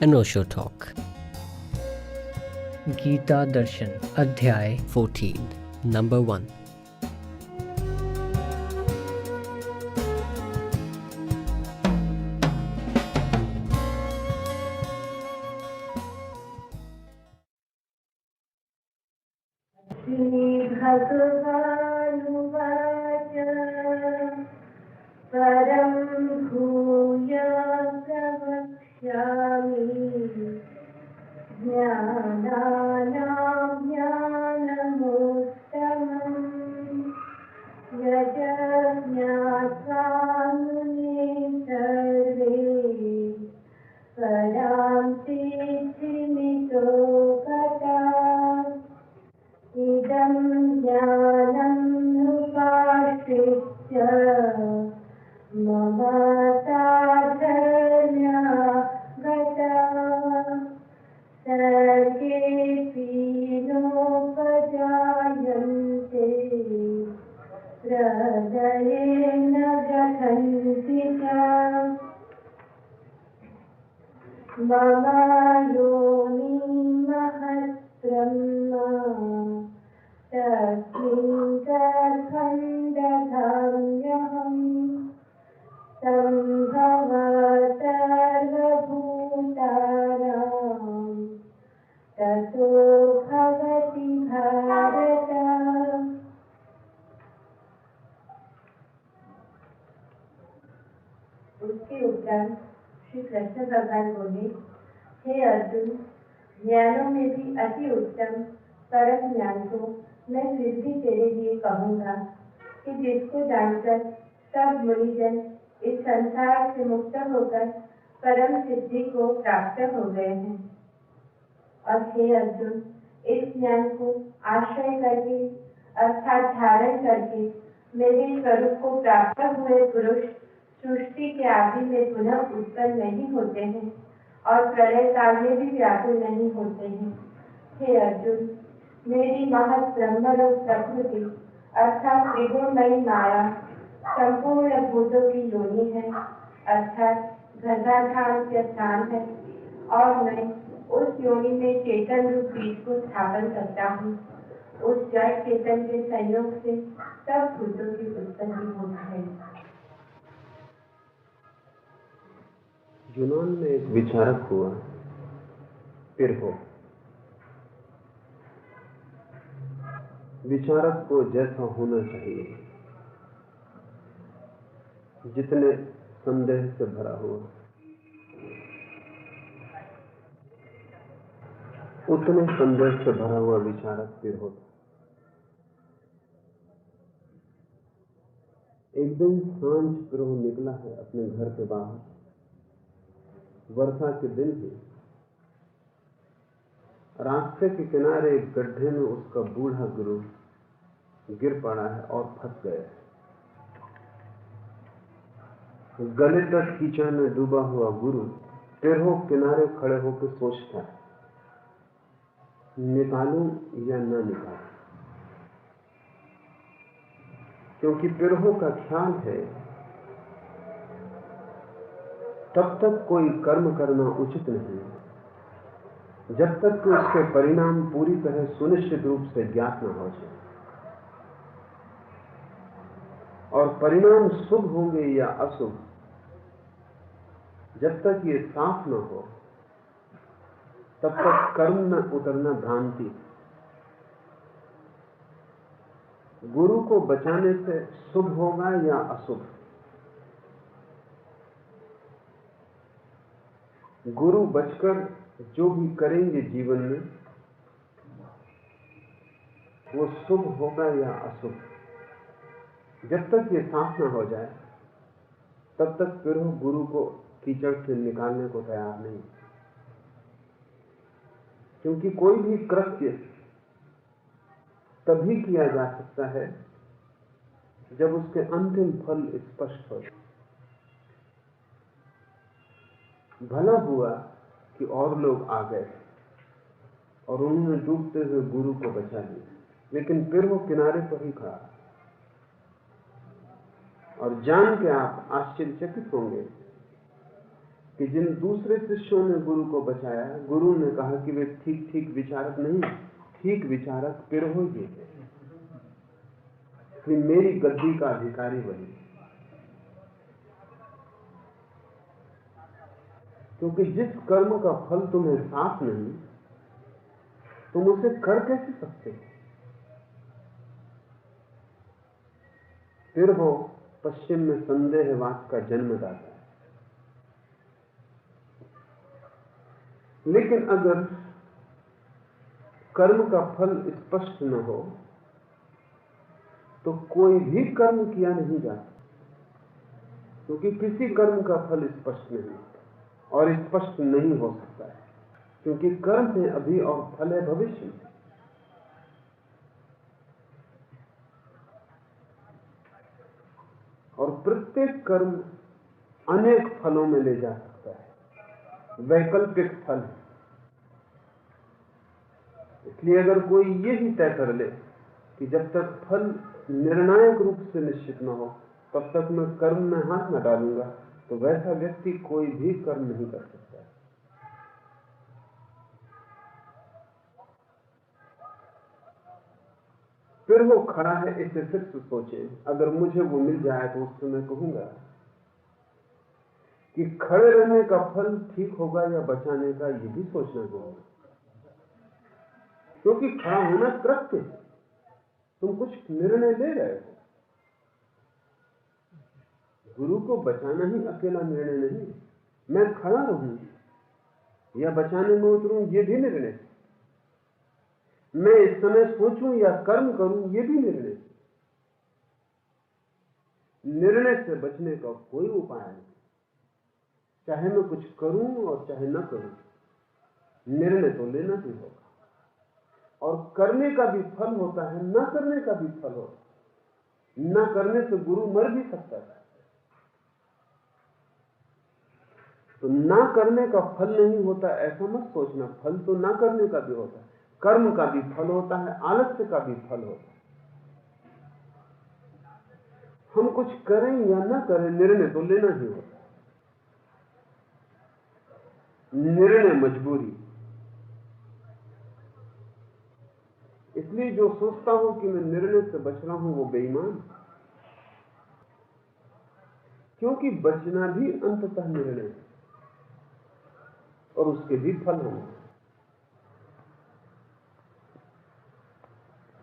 अनोशो talk. Gita दर्शन अध्याय 14 number 1। श्रीभगवानुवाच परं भूय प्रवक्ष्यामि ज्ञानानां ज्ञानमुत्तमम् यज्ञात्वानुमे सर्वे परां सिद्धिमितो गताः। इदं ज्ञानमुपाश्रित्य मम साधर्म्या गताः सर्गेऽपि नोपजायन्ते प्रलये न व्यथन्ति च। मम योनिमहद्ब्रह्म तस्मिन् गर्भं दधाम्यहम् सम्भवः सर्वभूतानां ततो भवति भारत। उसके उपरांत श्री कृष्ण भगवान बोले, हे अर्जुन, ज्ञानों में भी अति उत्तम परम ज्ञान को मैं फिर भी तेरे लिए कहूँगा कि जिसको जानकर सब मुनिजन इस संसार से मुक्त होकर परम सिद्धि को प्राप्त हो गए हैं। और हे अर्जुन, इस ज्ञान को आश्रय करके अर्थात धारण करके मेरे स्वरूप को प्राप्त हुए पुरुष सृष्टि के आदि में पुनः उत्पन्न नहीं होते हैं और प्रलय काल में भी व्याकुल नहीं होते हैं। हे अर्जुन, मेरी महत् ब्रह्मरूप प्रकृति अर्थात त्रिगुणमयी माया संपूर्ण भूतों की योनि है अर्थात गर्भाधान के स्थान है और मैं उस योनि में चेतन रूप बीज को स्थापन करता हूँ। उस जड़ चेतन के संयोग से सब भूतों की उत्पत्ति होती है। यूनान में एक विचारक हुआ पिरहो। विचारक को जैसा होना चाहिए, जितने संदेह से भरा हुआ उतने संदेह से भरा हुआ विचारक पिरहो था। एक दिन सांझ पिरहो निकला है अपने घर के बाहर। वर्षा के दिन ही रास्ते के किनारे एक गड्ढे में उसका बूढ़ा गुरु गिर पड़ा है और फंस गया है। गले तक कीचड़ में डूबा हुआ गुरु पिरहो किनारे खड़े होकर सोचता है, निकालूं या न निकालूं, क्योंकि पिरहो का ख्याल है तब तक कोई कर्म करना उचित नहीं जब तक कि उसके परिणाम पूरी तरह सुनिश्चित रूप से ज्ञात न हो जाए। और परिणाम शुभ होंगे या अशुभ, जब तक ये साफ न हो तब तक कर्म में उतरना भ्रांति। गुरु को बचाने से शुभ होगा या अशुभ, गुरु बचकर जो भी करेंगे जीवन में वो शुभ होगा या अशुभ, जब तक ये साफ न हो जाए तब तक फिर गुरु को कीचड़ से निकालने को तैयार नहीं। क्योंकि कोई भी कृत्य तभी किया जा सकता है जब उसके अंतिम फल स्पष्ट हो। भला हुआ कि और लोग आ गए और उन्होंने डूबते हुए गुरु को बचा लिया, लेकिन फिर वो किनारे पर ही खड़ा। और जान के आप आश्चर्यचकित होंगे कि जिन दूसरे शिष्यों ने गुरु को बचाया, गुरु ने कहा कि वे ठीक ठीक विचारक नहीं, ठीक विचारक पिरहो ये है कि मेरी गद्दी का अधिकारी बने। क्योंकि जिस कर्म का फल तुम्हें साफ नहीं, तुम उसे कर कैसे सकते हो? पिरहो पश्चिम में संदेहवाद का जन्मदाता है। लेकिन अगर कर्म का फल स्पष्ट न हो तो कोई भी कर्म किया नहीं जाता, क्योंकि किसी कर्म का फल स्पष्ट नहीं और स्पष्ट नहीं हो सकता है, क्योंकि कर्म है अभी और फल है भविष्य में। और प्रत्येक कर्म अनेक फलों में ले जा सकता है, वैकल्पिक फल। इसलिए अगर कोई ये ही तय कर ले कि जब तक फल निर्णायक रूप से निश्चित न हो तब तक मैं कर्म में हाथ न डालूंगा, तो वैसा व्यक्ति कोई भी कर्म नहीं कर सकता। फिर वो खड़ा है, इसे फिर से सोचे, अगर मुझे वो मिल जाए तो उससे मैं कहूंगा कि खड़े रहने का फल ठीक होगा या बचाने का, ये भी सोचना होगा। क्योंकि खड़ा होना कृत्य, तुम कुछ निर्णय ले रहे हो। गुरु को बचाना ही अकेला निर्णय नहीं, मैं खड़ा रहूं या बचाने में उतरूं ये भी निर्णय, मैं इस समय सोचूं या कर्म करूं ये भी निर्णय। निर्णय से बचने का कोई उपाय नहीं, चाहे मैं कुछ करूं और चाहे न करूं, निर्णय तो लेना ही होगा। और करने का भी फल होता है, न करने का भी फल होता है। न करने से गुरु मर भी सकता है, तो ना करने का फल नहीं होता ऐसा मत सोचना, फल तो ना करने का भी होता है, कर्म का भी फल होता है, आलस्य का भी फल होता है। हम कुछ करें या ना करें, निर्णय तो लेना ही होता है। निर्णय मजबूरी। इसलिए जो सोचता हूं कि मैं निर्णय से बच रहा हूं वो बेईमान, क्योंकि बचना भी अंततः निर्णय है और उसके भी फल होंगे।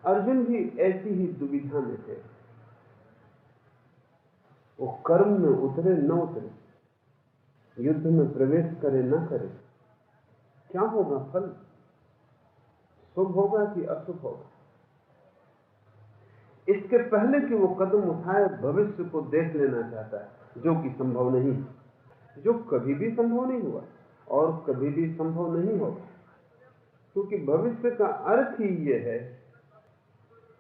अर्जुन भी ऐसी ही दुविधा में थे, वो कर्म में उतरे न उतरे, युद्ध में प्रवेश करे न करे, क्या होगा फल, शुभ होगा कि अशुभ होगा। इसके पहले कि वो कदम उठाए, भविष्य को देख लेना चाहता है, जो कि संभव नहीं, जो कभी भी संभव नहीं हुआ और कभी भी संभव नहीं होगा। क्योंकि भविष्य का अर्थ ही ये है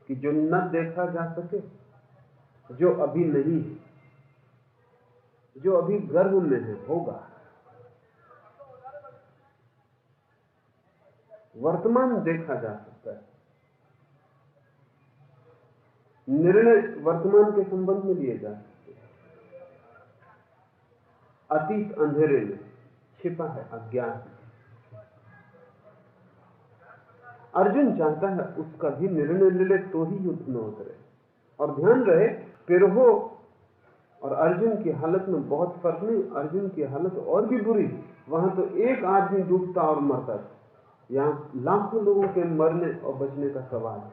कि जो न देखा जा सके, जो अभी नहीं है, जो अभी गर्भ में है, होगा। वर्तमान देखा जा सकता है, निर्णय वर्तमान के संबंध में लिए जा सकते हैं। अतीत अंधेरे में छिपा है, अज्ञात। अर्जुन चाहता है उसका भी निर्णय ले ले तो ही युद्ध में उतरे। और ध्यान रहे, पिरहो और अर्जुन की हालत में बहुत फर्क नहीं, अर्जुन की हालत और भी बुरी। वहां तो एक आदमी डूबता और मरता था, यहां लाखों लोगों के मरने और बचने का सवाल है।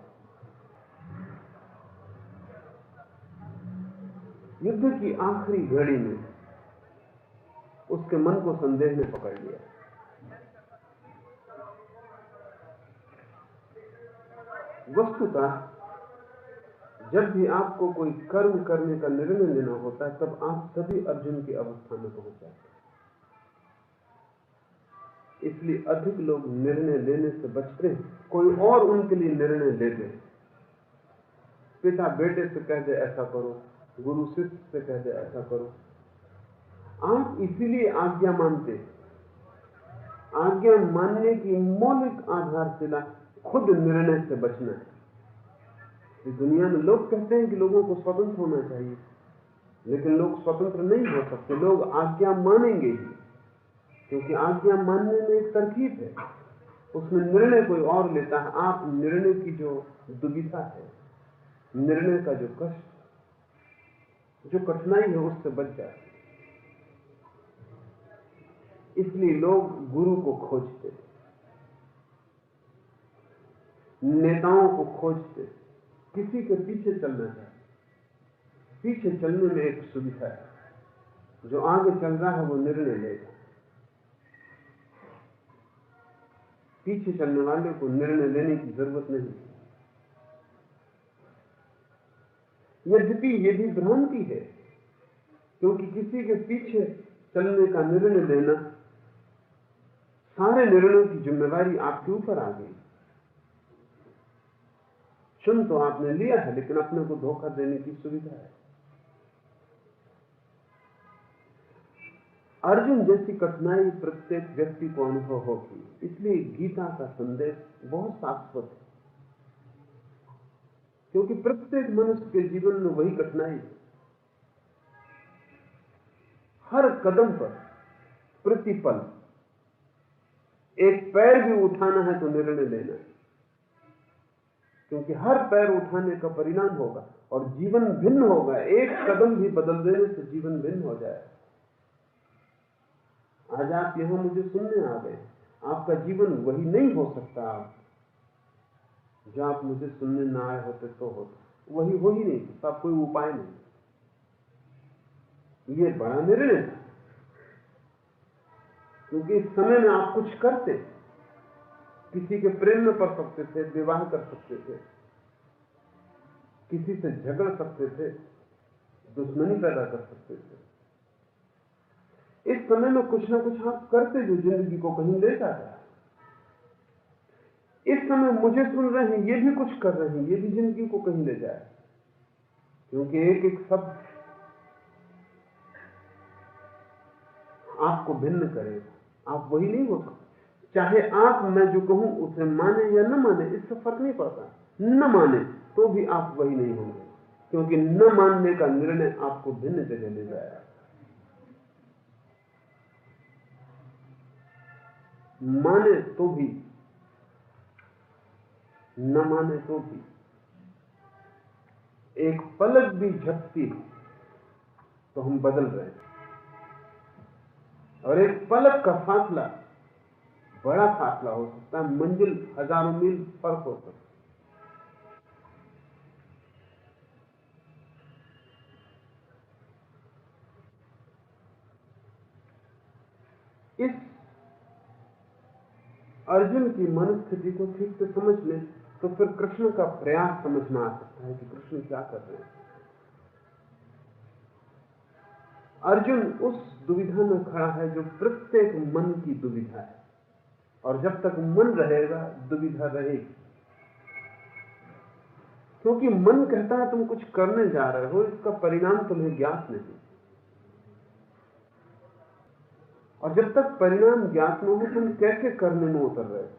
युद्ध की आखिरी घड़ी में उसके मन को संदेह ने पकड़ लिया। वस्तुतः जब भी आपको कोई कर्म करने का निर्णय लेना होता है, तब आप सभी अर्जुन की अवस्था में पहुंच जाते हैं। इसलिए अधिक लोग निर्णय लेने से बचते हैं, कोई और उनके लिए निर्णय ले दे। पिता बेटे से कह दे ऐसा करो, गुरु शिष्य से कह दे ऐसा करो। आप इसीलिए आज्ञा मानते हैं। आज्ञा मानने की मौलिक आधारशिला खुद निर्णय से बचना है। इस दुनिया में लोग कहते हैं कि लोगों को स्वतंत्र होना चाहिए, लेकिन लोग स्वतंत्र नहीं हो सकते, लोग आज्ञा मानेंगे ही। क्योंकि आज्ञा मानने में एक तरकीब है, उसमें निर्णय कोई और लेता है। आप निर्णय की जो दुविधा है, निर्णय का जो कष्ट, जो कठिनाई है, उससे बच जाते। इसलिए लोग गुरु को खोजते, नेताओं को खोजते, किसी के पीछे चलना चाहते। पीछे चलने में एक सुविधा है, जो आगे चल रहा है वो निर्णय लेगा। पीछे चलने वाले को निर्णय लेने की जरूरत नहीं। यद्यपि ये भी भ्रांति है, क्योंकि किसी के पीछे चलने का निर्णय लेना, सारे निर्णयों की जिम्मेवारी आपके ऊपर आ गई। चुन तो आपने लिया है, लेकिन अपने को धोखा देने की सुविधा है। अर्जुन जैसी कठिनाई प्रत्येक व्यक्ति को अनुभव होगी। इसलिए गीता का संदेश बहुत शाश्वत है, क्योंकि प्रत्येक मनुष्य के जीवन में वही कठिनाई है। हर कदम पर, प्रतिपल, एक पैर भी उठाना है तो निर्णय लेना है, क्योंकि हर पैर उठाने का परिणाम होगा और जीवन भिन्न होगा। एक कदम भी बदल देने से जीवन भिन्न हो जाएगा। आज आप यहां मुझे सुनने आ गए, आपका जीवन वही नहीं हो सकता। आप जब आप मुझे सुनने ना आए होते तो होता, वही हो ही नहीं सकता। कोई उपाय नहीं। ये बड़ा निर्णय था, क्योंकि इस समय में आप कुछ करते, किसी के प्रेम में पड़ सकते थे, विवाह कर सकते थे, किसी से झगड़ सकते थे, दुश्मनी पैदा कर सकते थे। इस समय में कुछ ना कुछ आप करते जो जिंदगी को कहीं ले जाता है। इस समय मुझे सुन रहे हैं, ये भी कुछ कर रहे हैं, ये भी जिंदगी को कहीं ले जाए, क्योंकि एक एक शब्द आपको भिन्न करेगा। आप वही नहीं हो सकते। चाहे आप, मैं जो कहूं उसे माने या न माने, इससे फर्क नहीं पड़ता। न माने तो भी आप वही नहीं होंगे, क्योंकि न मानने का निर्णय आपको भिन्न जगह ले जाएगा। माने तो भी, न माने तो भी, एक पलक भी झपकी तो हम बदल रहे हैं। और एक पलक का फासला बड़ा फासला हो सकता है, मंजिल हजारों मील फर्क हो सकता है। इस अर्जुन की मनस्थिति को ठीक से समझ लें तो फिर कृष्ण का प्रयास समझ में आ सकता है कि कृष्ण क्या कर रहे हैं। अर्जुन उस दुविधा में खड़ा है जो प्रत्येक मन की दुविधा है, और जब तक मन रहेगा दुविधा रहेगी। क्योंकि मन कहता है तुम कुछ करने जा रहे हो, इसका परिणाम तुम्हें ज्ञात नहीं, और जब तक परिणाम ज्ञात न हो तुम कैसे करने में उतर रहे हो।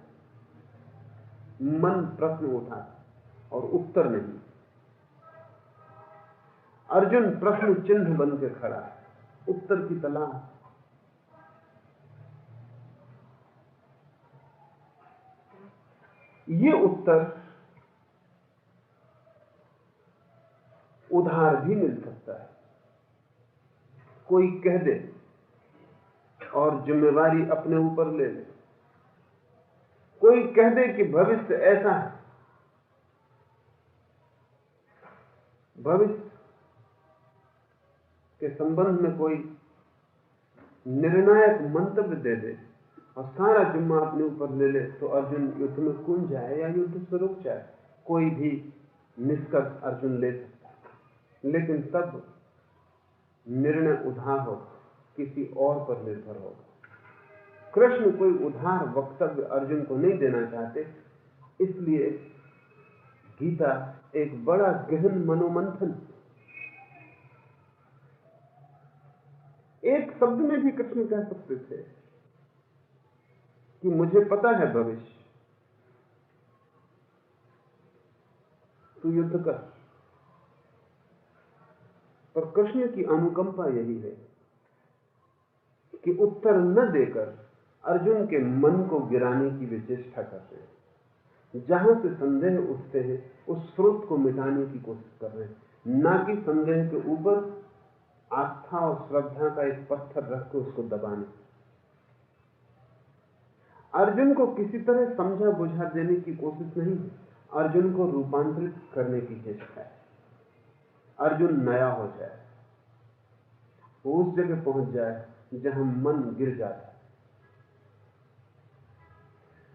मन प्रश्न उठा और उत्तर नहीं। अर्जुन प्रश्न चिन्ह बन के खड़ा है, उत्तर की तलाश। ये उत्तर उधार भी मिल सकता है। कोई कह दे और जिम्मेवारी अपने ऊपर ले ले। कोई कह दे कि भविष्य ऐसा है, भविष्य के संबंध में कोई निर्णायक मंतव्य दे दे और सारा जिम्मा अपने ऊपर ले ले, तो अर्जुन युद्ध में कूद जाए या युद्ध से रुक जाए। कोई भी निष्कर्ष अर्जुन ले सकता है, लेकिन तब निर्णय उधार हो, किसी और पर निर्भर होगा। कृष्ण कोई उधार वक्तव्य अर्जुन को नहीं देना चाहते, इसलिए गीता एक बड़ा गहन मनोमंथन। एक शब्द में भी कृष्ण कह सकते थे कि मुझे पता है भविष्य, तू युद्ध कर। पर कृष्ण की अनुकंपा यही है कि उत्तर न देकर अर्जुन के मन को गिराने की वे चेष्टा करते हैं। जहां से संदेह उठते हैं उस स्रोत को मिटाने की कोशिश कर रहे हैं, ना कि संदेह के ऊपर आस्था और श्रद्धा का एक पत्थर रख के उसको दबाने। अर्जुन को किसी तरह समझा बुझा देने की कोशिश नहीं है, अर्जुन को रूपांतरित करने की चेष्टा है। अर्जुन नया हो जाए, वो उस जगह पहुंच जाए जहां मन गिर जाता है।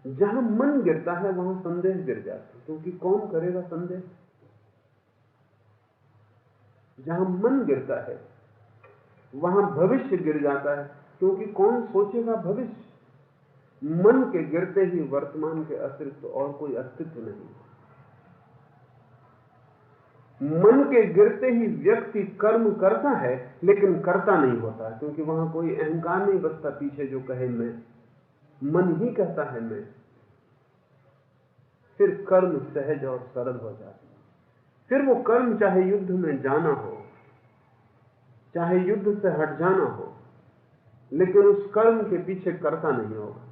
जहां मन गिरता है वहां संदेह गिर जाता है, क्योंकि कौन करेगा संदेह? जहां मन गिरता है वहां भविष्य गिर जाता है, क्योंकि कौन सोचेगा भविष्य? मन के गिरते ही वर्तमान के अतिरिक्त और कोई अस्तित्व नहीं। मन के गिरते ही व्यक्ति कर्म करता है, लेकिन करता नहीं होता, क्योंकि वहां कोई अहंकार नहीं बचता पीछे जो कहे मैं। मन ही कहता है मैं। फिर कर्म सहज और सरल हो जाता है। फिर वो कर्म चाहे युद्ध में जाना हो, चाहे युद्ध से हट जाना हो, लेकिन उस कर्म के पीछे करता नहीं होगा।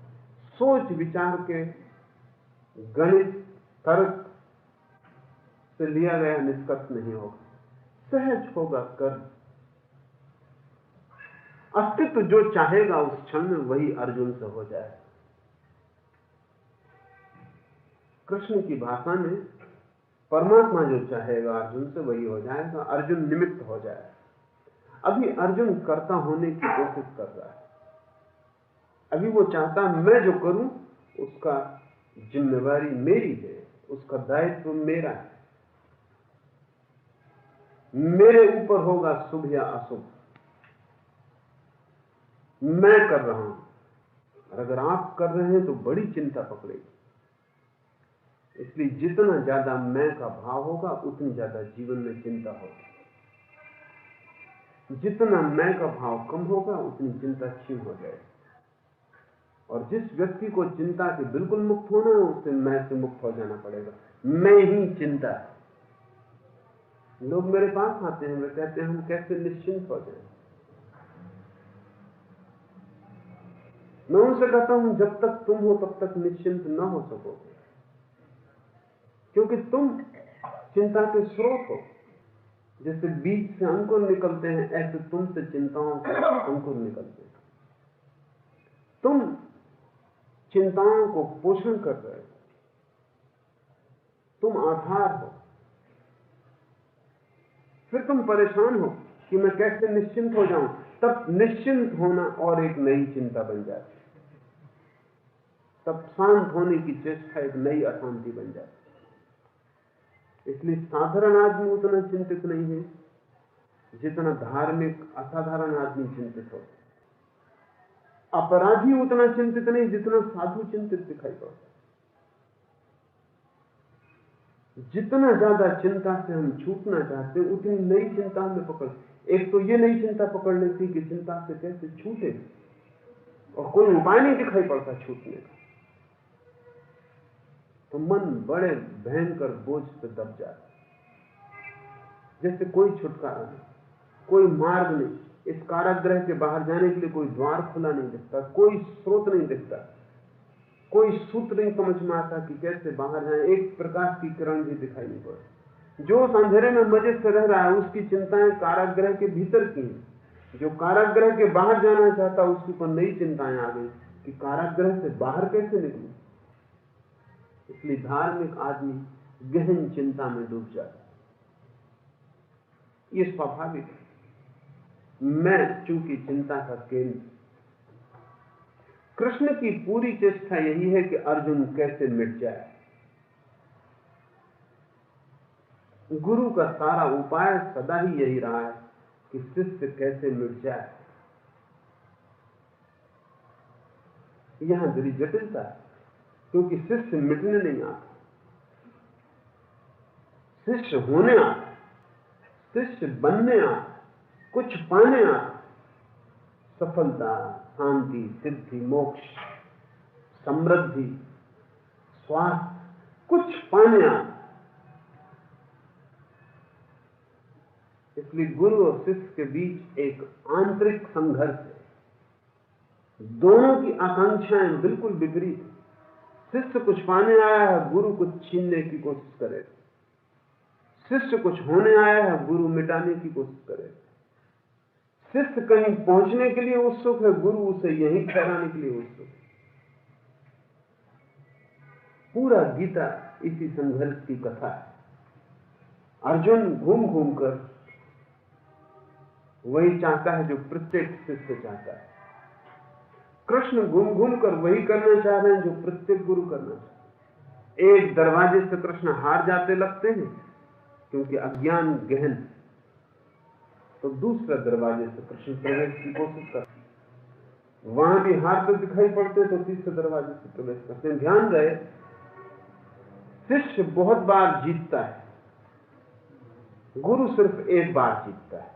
सोच विचार के गणित तर्क से लिया गया निष्कर्ष नहीं होगा, सहज होगा कर्म। अस्तित्व जो चाहेगा उस क्षण में वही अर्जुन से हो जाए। कृष्ण की भाषा में परमात्मा जो चाहेगा अर्जुन से वही हो जाएगा, अर्जुन निमित्त हो जाएगा। अभी अर्जुन कर्ता होने की कोशिश कर रहा है। अभी वो चाहता मैं जो करूं उसका जिम्मेवारी मेरी है, उसका दायित्व मेरा है, मेरे ऊपर होगा शुभ या अशुभ, मैं कर रहा हूं। और अगर आप कर रहे हैं तो बड़ी चिंता पकड़ेगी। इसलिए जितना ज्यादा मैं का भाव होगा उतनी ज्यादा जीवन में चिंता होगी। जितना मैं का भाव कम होगा उतनी चिंता क्षीण हो जाएगी। और जिस व्यक्ति को चिंता से बिल्कुल मुक्त होना है उससे मैं से मुक्त हो जाना पड़ेगा। मैं ही चिंता है। लोग मेरे पास आते हैं, वे कहते हैं हम कैसे निश्चिंत हो जाएं। मैं उनसे कहता हूं जब तक तुम हो तब तक निश्चिंत न हो सकोगे, क्योंकि तुम चिंता के स्रोत हो। जैसे बीज से अंकुर निकलते हैं, ऐसे तुमसे चिंताओं से अंकुर निकलते हैं। तुम चिंताओं को पोषण कर रहे हो, तुम आधार हो। फिर तुम परेशान हो कि मैं कैसे निश्चिंत हो जाऊं, तब निश्चिंत होना और एक नई चिंता बन जाती है। तब शांत होने की चेष्टा एक नई अशांति बन जाती है। इसलिए साधारण आदमी उतना चिंतित नहीं है जितना धार्मिक असाधारण आदमी चिंतित होता है। अपराधी उतना चिंतित नहीं जितना साधु चिंतित दिखाई पड़ता है। जितना ज्यादा चिंता से हम छूटना चाहते हैं उतनी नई चिंता हमें पकड़। एक तो ये नई चिंता पकड़ लेती कि चिंता से कैसे छूटे, और कोई उपाय नहीं दिखाई पड़ता छूटने का, तो मन बड़े भयंकर बोझ से दब जाता, जैसे कोई छुटकारा नहीं, कोई मार्ग नहीं। इस कारागृह के बाहर जाने के लिए कोई द्वार खुला नहीं दिखता, कोई स्रोत नहीं दिखता, कोई सूत्र नहीं समझ में आता कि कैसे बाहर जाए। एक प्रकाश की किरण भी दिखाई नहीं पड़ती। जो उस अंधेरे में मजे से रह रहा है उसकी चिंताएं कारागृह के भीतर की हैं। जो कारागृह के बाहर जाना चाहता उसके ऊपर नई चिंताएं आ गई कि कारागृह से बाहर कैसे निकलूं। इसलिए धार्मिक आदमी गहन चिंता में डूब जाता है। ये स्वाभाविक है। मैं चूंकि चिंता का केंद्र। कृष्ण की पूरी चेष्टा यही है कि अर्जुन कैसे मिट जाए। गुरु का सारा उपाय सदा ही यही रहा है कि शिष्य कैसे मिट जाए। यहां बड़ी जटिलता है, क्योंकि शिष्य मिटने नहीं आता, शिष्य होने आता, शिष्य बनने आता, कुछ पाने आता। सफलता, शांति, सिद्धि, मोक्ष, समृद्धि, स्वास्थ्य, कुछ पाने आता। इसलिए गुरु और शिष्य के बीच एक आंतरिक संघर्ष है। दोनों की आकांक्षाएं बिल्कुल विपरीत। शिष्य कुछ पाने आया है, गुरु कुछ छीनने की कोशिश करे। शिष्य कुछ होने आया है, गुरु मिटाने की कोशिश करे। शिष्य कहीं पहुंचने के लिए उत्सुक है, गुरु उसे यहीं ठहराने के लिए उत्सुक है। पूरा गीता इसी संघर्ष की कथा है। अर्जुन घूम घूम कर वही चाहता है जो प्रत्येक शिष्य चाहता है। कृष्ण घूम घूम कर वही करना चाह रहे हैं जो प्रत्येक गुरु करना चाहते हैं। एक दरवाजे से कृष्ण हार जाते लगते हैं क्योंकि अज्ञान गहन, तो दूसरे दरवाजे से कृष्ण प्रवेश की कोशिश करते हैं। वहां भी हारते दिखाई पड़ते तो तीसरे दरवाजे से प्रवेश करते हैं। ध्यान रहे, शिष्य बहुत बार जीतता है, गुरु सिर्फ एक बार जीतता है।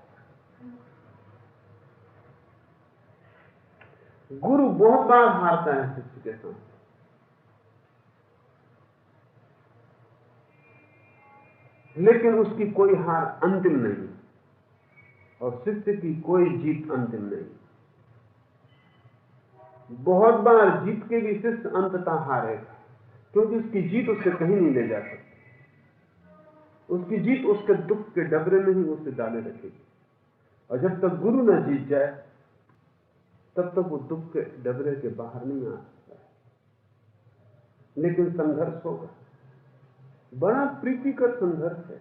गुरु बहुत बार हारता है शिष्य के साथ, लेकिन उसकी कोई हार अंतिम नहीं और शिष्य की कोई जीत अंतिम नहीं। बहुत बार जीत के भी शिष्य अंततः हारेगा, क्योंकि उसकी जीत उससे कहीं नहीं ले जा सकती। उसकी जीत उसके दुख के डबरे में ही उसे डाले रखेगी, और जब तक गुरु न जीत जाए तब तक वो दुख के डबरे के बाहर नहीं आ सकता। लेकिन संघर्ष होगा, बड़ा प्रीतिकर संघर्ष है,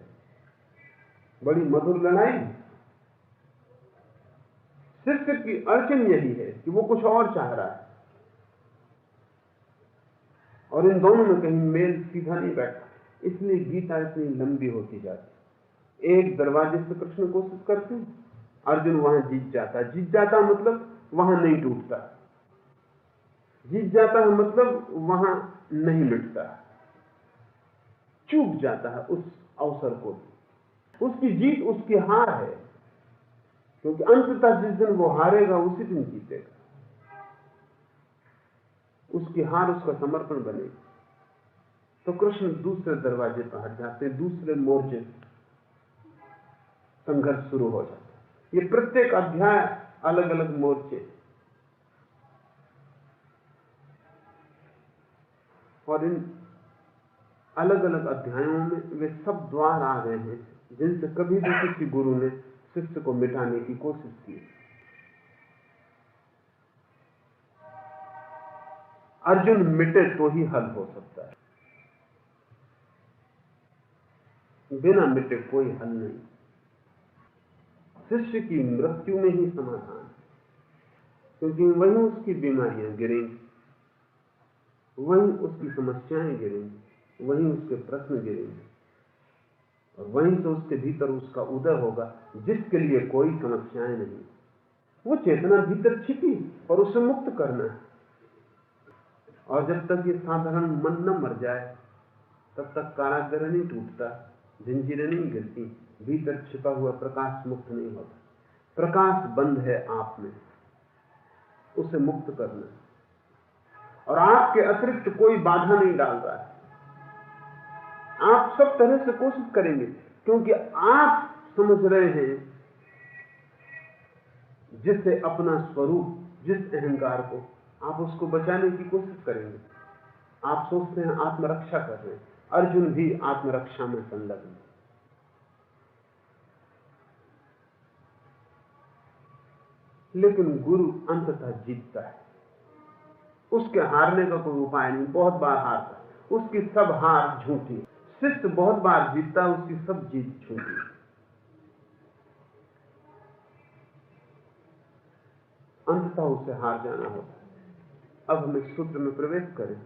बड़ी मधुर लड़ाई है। शिष्य की अड़चन यही है कि वो कुछ और चाह रहा है और इन दोनों में कहीं मेल सीधा नहीं बैठा। इसलिए गीता इतनी लंबी होती जाती। एक दरवाजे से कृष्ण कोशिश करते हैं, अर्जुन वहां जीत जाता। जीत जाता मतलब वहां नहीं टूटता, जीत जाता है मतलब वहां नहीं मिटता, चूक जाता है उस अवसर को। उसकी जीत उसकी हार है, क्योंकि अंततः जिस दिन वो हारेगा उसी दिन जीतेगा। उसकी हार उसका समर्पण बनेगी। तो कृष्ण दूसरे दरवाजे पर हट जाते, दूसरे मोर्चे संघर्ष शुरू हो जाता है। ये प्रत्येक अध्याय अलग अलग मोर्चे, और इन अलग अलग अध्यायों में वे सब द्वार आ गए हैं जिनसे कभी भी किसी गुरु ने शिष्य को मिटाने की कोशिश की। अर्जुन मिटे तो ही हल हो सकता है, बिना मिटे कोई हल नहीं। शिष्य की मृत्यु में ही समाधान है, क्योंकि वहीं उसकी बीमारियां गिरेंगी, वहीं उसकी समस्याएं गिरेंगी, वहीं उसके प्रश्न गिरेंगे, और वहीं से उसके भीतर उसका उदय होगा जिसके लिए कोई समस्याएं नहीं। वो चेतना भीतर छिपी और उसे मुक्त करना है। और जब तक ये साधारण मन न मर जाए तब तक कारागृह नहीं टूटता, जंजीरें नहीं गिरती, भीतर छिपा हुआ प्रकाश मुक्त नहीं होता। प्रकाश बंद है आप में, उसे मुक्त करना है, और आपके अतिरिक्त कोई बाधा नहीं डाल रहा है। आप सब तरह से कोशिश करेंगे, क्योंकि आप समझ रहे हैं जिससे अपना स्वरूप, जिस अहंकार को, आप उसको बचाने की कोशिश करेंगे। आप सोचते हैं आत्मरक्षा कर रहे हैं। अर्जुन भी आत्मरक्षा में संलग्न है। लेकिन गुरु अंततः जीतता है, उसके हारने का कोई उपाय नहीं। बहुत बार हारता है, उसकी सब हार झूठी। शिष्य बहुत बार जीतता है, उसकी सब जीत झूठी। अंततः उसे हार जाना होता है। अब हम इस सूत्र में प्रवेश करें।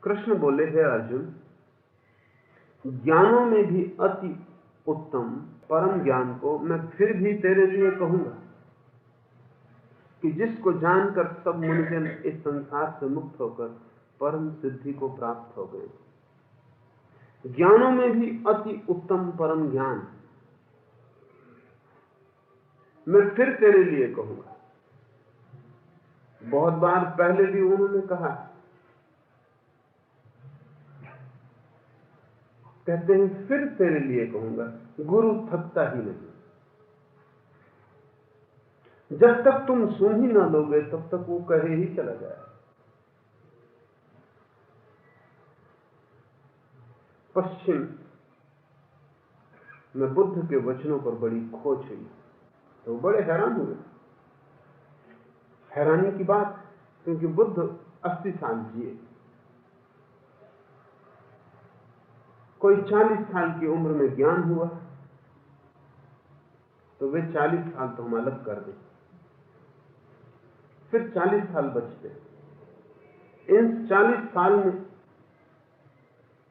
कृष्ण बोले, हे अर्जुन, ज्ञानों में भी अति उत्तम परम ज्ञान को मैं फिर भी तेरे लिए कहूंगा, कि जिसको जानकर सब मुनिजन इस संसार से मुक्त होकर परम सिद्धि को प्राप्त हो गए। ज्ञानों में भी अति उत्तम परम ज्ञान मैं फिर तेरे लिए कहूंगा। बहुत बार पहले भी उन्होंने कहा, कहते हैं फिर तेरे लिए कहूंगा। गुरु थकता ही नहीं। जब तक तुम सुन ही ना लोगे तब तक वो कहे ही चला जाए। पश्चिम में बुद्ध के वचनों पर बड़ी खोज हुई तो बड़े हैरान हुए। हैरानी की बात, क्योंकि बुद्ध 80 साल जिए, कोई 40 साल की उम्र में ज्ञान हुआ तो वे 40 साल तो हम अलग कर दें, फिर 40 साल बचते। इन 40 साल में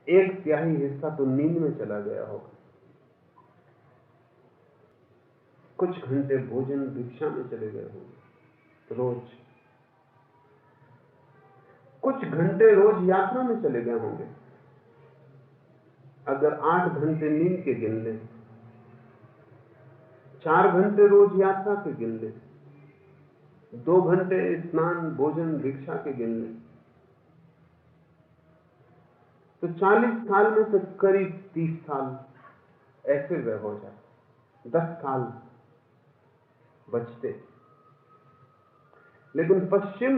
एक तिहाई हिस्सा तो नींद में चला गया होगा, कुछ घंटे भोजन भिक्षा में चले गए होंगे रोज, कुछ घंटे रोज यात्रा में चले गए होंगे। अगर 8 घंटे नींद के गिन लें, 4 घंटे रोज यात्रा के गिन लें, 2 घंटे स्नान भोजन भिक्षा के गिन लें, तो 40 साल में से करीब 30 साल ऐसे व्यय हो जाए, 10 साल बचते। लेकिन पश्चिम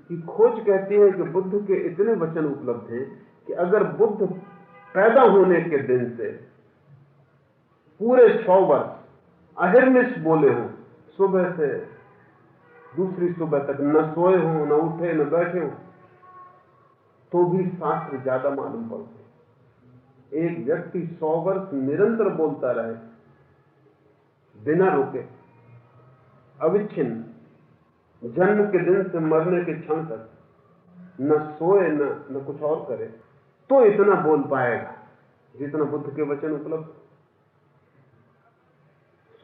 की खोज कहती है कि बुद्ध के इतने वचन उपलब्ध हैं कि अगर बुद्ध पैदा होने के दिन से पूरे 100 वर्ष अहिर्निश बोले हो, सुबह से दूसरी सुबह तक न सोए हो, न उठे, न बैठे हो, तो भी शास्त्र ज्यादा मालूम पड़ते। एक व्यक्ति 100 वर्ष निरंतर बोलता रहे, बिना रुके, अविच्छिन्न, जन्म के दिन से मरने के क्षण तक न सोए न कुछ और करे, तो इतना बोल पाएगा जितना बुद्ध के वचन उपलब्ध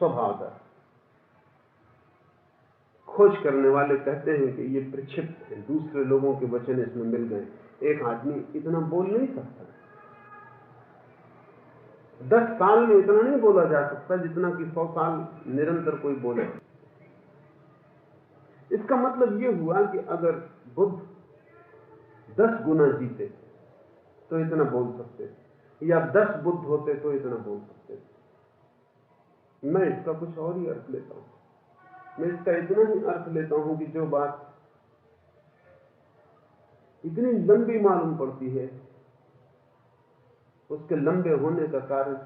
स्वभावतः। खोज करने वाले कहते हैं कि ये प्रक्षिप्त है, दूसरे लोगों के वचन इसमें मिल गए। एक आदमी इतना बोल नहीं सकता, 10 साल में इतना नहीं बोला जा सकता जितना कि 100 साल निरंतर कोई बोले। इसका मतलब यह हुआ कि अगर बुद्ध 10 गुना जीते तो इतना बोल सकते, या 10 बुद्ध होते तो इतना बोल सकते। मैं इसका कुछ और ही अर्थ लेता हूं। मैं इसका इतना ही अर्थ लेता हूं कि जो बात इतनी लंबी मालूम पड़ती है, उसके लंबे होने का कारण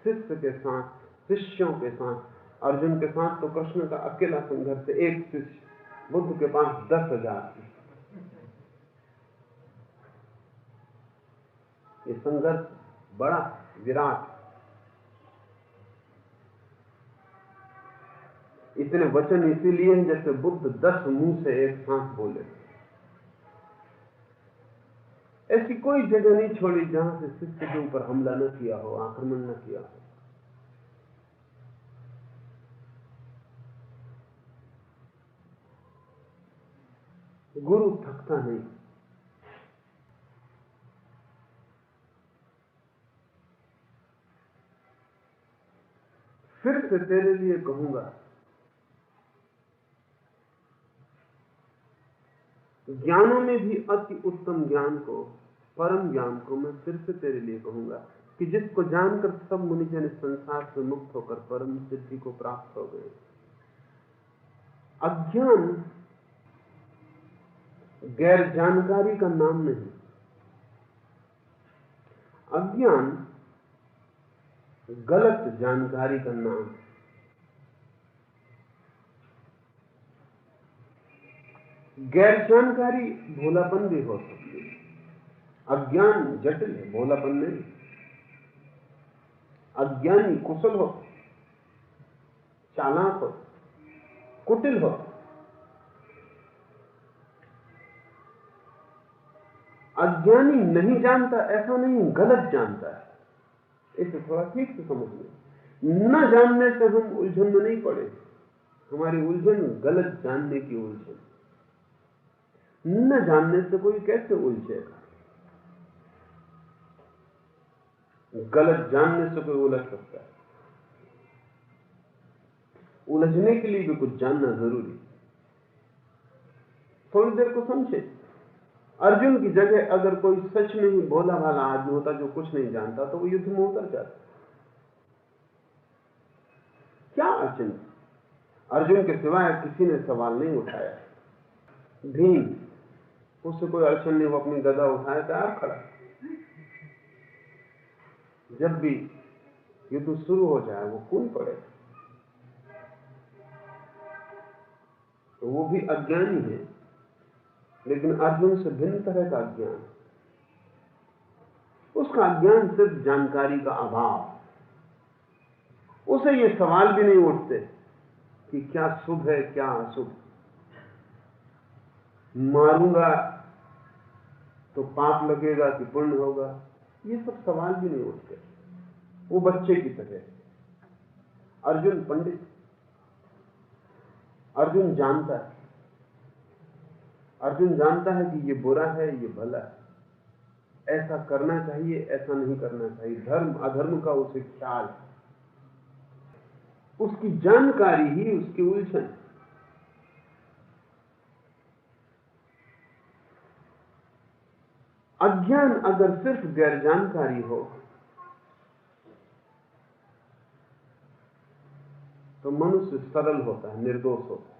शिष्य के साथ, शिष्यों के साथ, अर्जुन के साथ तो कृष्ण का अकेला संघर्ष, एक शिष्य, बुद्ध के पास 10,000 थी। ये संघर्ष बड़ा विराट। इतने वचन इसीलिए हैं जैसे बुद्ध 10 मुंह से एक साथ बोले। ऐसी कोई जगह नहीं छोड़ी जहां से शिष्य के ऊपर हमला न किया हो, आक्रमण न किया हो। गुरु थकता नहीं। फिर से तेरे लिए कहूंगा, ज्ञानों में भी अति उत्तम ज्ञान को, परम ज्ञान को मैं फिर से तेरे लिए कहूंगा कि जिसको जानकर सब मुनिजन इस संसार से मुक्त होकर परम सिद्धि को प्राप्त हो गए। अज्ञान गैर जानकारी का नाम नहीं, अज्ञान गलत जानकारी का नाम। गैर जानकारी भोलापन भी हो सकती है, अज्ञान जटिल है, भोलापन नहीं। अज्ञानी कुशल हो, चालाक हो, कुटिल हो। अज्ञानी नहीं जानता ऐसा नहीं, गलत जानता है। इसे थोड़ा ठीक से समझ लें। न जानने से हम उलझन में नहीं पड़े, हमारी उलझन गलत जानने की उलझन। न जानने से कोई कैसे उलझेगा? गलत जानने से कोई उलझ सकता है। उलझने के लिए भी कुछ जानना जरूरी। थोड़ी देर को समझे, अर्जुन की जगह अगर कोई सच में ही भोला भाला आदमी होता जो कुछ नहीं जानता, तो वो युद्ध में उतर जाता। क्या अड़चन? अर्जुन के सिवाय किसी ने सवाल नहीं उठाया। भीम, उससे कोई अड़चन नहीं, वो अपनी गदा उठाए तैयार खड़ा। जब भी युद्ध शुरू हो जाए वो कूद पड़े। तो वो भी अज्ञानी है, लेकिन अर्जुन से भिन्न तरह का अज्ञान। उसका अज्ञान सिर्फ जानकारी का अभाव। उसे ये सवाल भी नहीं उठते कि क्या शुभ है क्या अशुभ, मारूंगा तो पाप लगेगा कि पुण्य होगा, ये सब सवाल भी नहीं उठते। वो बच्चे की तरह। अर्जुन पंडित, अर्जुन जानता है। अर्जुन जानता है कि ये बुरा है ये भला है, ऐसा करना चाहिए ऐसा नहीं करना चाहिए, धर्म अधर्म का उसे ख्याल है। उसकी जानकारी ही उसकी उलझन। अज्ञान अगर सिर्फ गैर जानकारी हो तो मनुष्य सरल होता है, निर्दोष होता है,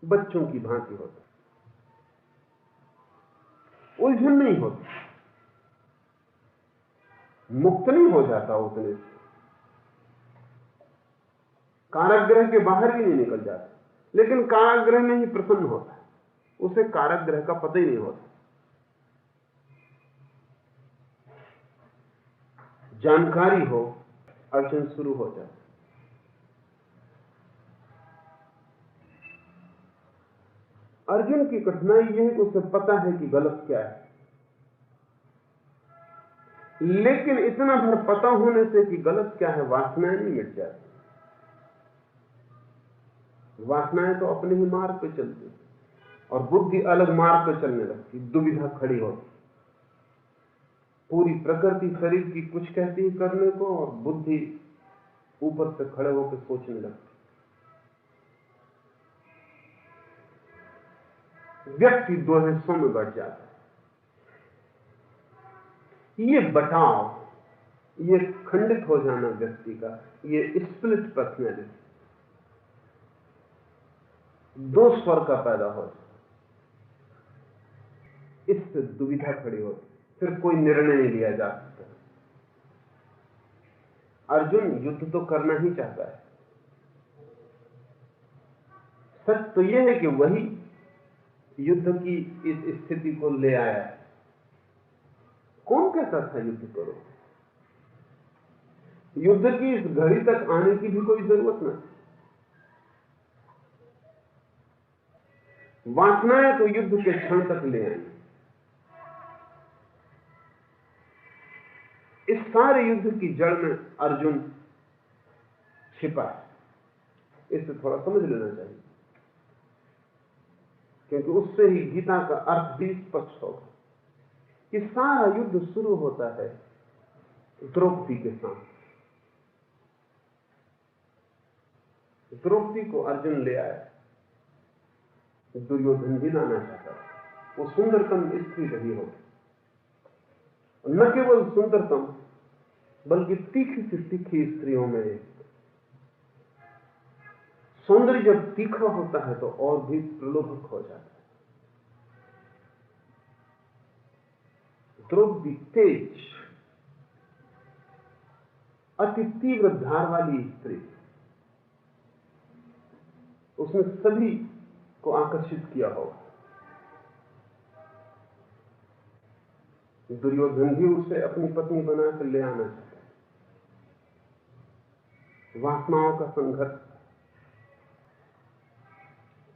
बच्चों की भांति होता है, उलझन नहीं होती, मुक्त नहीं हो जाता उतने से, कारागृह के बाहर भी नहीं निकल जाता, लेकिन कारागृह में ही प्रसन्न होता है, उसे कारागृह का पता ही नहीं होता। जानकारी हो, अड़चन शुरू हो जाती। अर्जुन की कठिनाई यह है कि उसे पता है कि गलत क्या है, लेकिन इतना भर पता होने से कि गलत क्या है वासनाएं नहीं मिट जाती। वासनाएं तो अपने ही मार्ग पे चलती और बुद्धि अलग मार्ग पे चलने लगती, दुविधा खड़ी होती। पूरी प्रकृति शरीर की कुछ कहती है करने को और बुद्धि ऊपर से खड़े होकर सोचने लगती। व्यक्ति दो हिस्सों में बढ़ जाता है। ये बटाव, ये खंडित हो जाना व्यक्ति का, ये स्प्लिट पर्सनैलिटी, दो स्वर का पैदा हो, इससे दुविधा खड़ी होती, फिर कोई निर्णय नहीं लिया जा सकता। अर्जुन युद्ध तो करना ही चाहता है। सच तो यह है कि वही युद्ध की इस स्थिति को ले आया है। कौन कहता था युद्ध करो? युद्ध की इस घड़ी तक आने की भी कोई जरूरत नहीं। वासनाएं तो युद्ध के क्षण तक ले आई। इस सारे युद्ध की जड़ में अर्जुन छिपा है। इसे थोड़ा समझ लेना चाहिए, क्योंकि उससे ही गीता का अर्थ भी स्पष्ट होगा कि सारा युद्ध शुरू होता है द्रौपदी के साथ। द्रौपदी को अर्जुन ले आया, दुर्योधन भी लाना चाहता था। वो सुंदरतम स्त्री रही होगी, न केवल सुंदरतम बल्कि तीखी से तीखी स्त्रियों में एक। सौंदर्य जब तीखा होता है तो और भी प्रलोभक हो जाता है। द्रौपदी तेज, अति तीव्र धार वाली स्त्री, उसने सभी को आकर्षित किया होगा। दुर्योधन भी उसे अपनी पत्नी बनाकर ले आना चाहता है। वासनाओं का संघर्ष,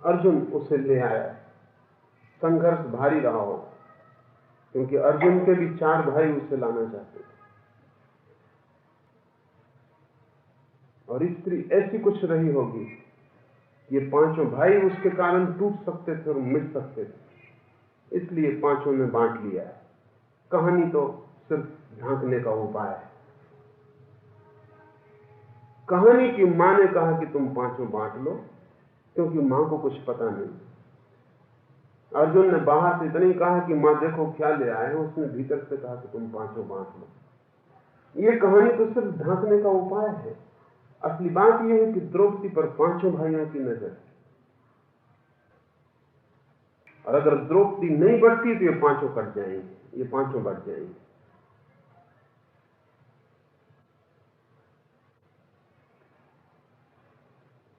अर्जुन उसे ले आया। संघर्ष भारी रहा हो, क्योंकि अर्जुन के भी 4 भाई उसे लाना चाहते थे, और स्त्री ऐसी कुछ रही होगी, ये 5 भाई उसके कारण टूट सकते थे और मिट सकते थे, इसलिए 5 ने बांट लिया है। कहानी तो सिर्फ ढांकने का उपाय है। कहानी की मां ने कहा कि तुम 5 बांट लो, क्योंकि मां को कुछ पता नहीं। अर्जुन ने बाहर से इतनी कहा कि मां देखो क्या ले आए, उसने भीतर से कहा कि तुम 5 बांट लो। ये कहानी तो सिर्फ ढांकने का उपाय है। असली बात यह है कि द्रौपदी पर पांचों भाइयों की नजर है, और अगर द्रौपदी नहीं बढ़ती तो ये पांचों कट जाएंगे, ये पांचों बढ़ जाएंगे।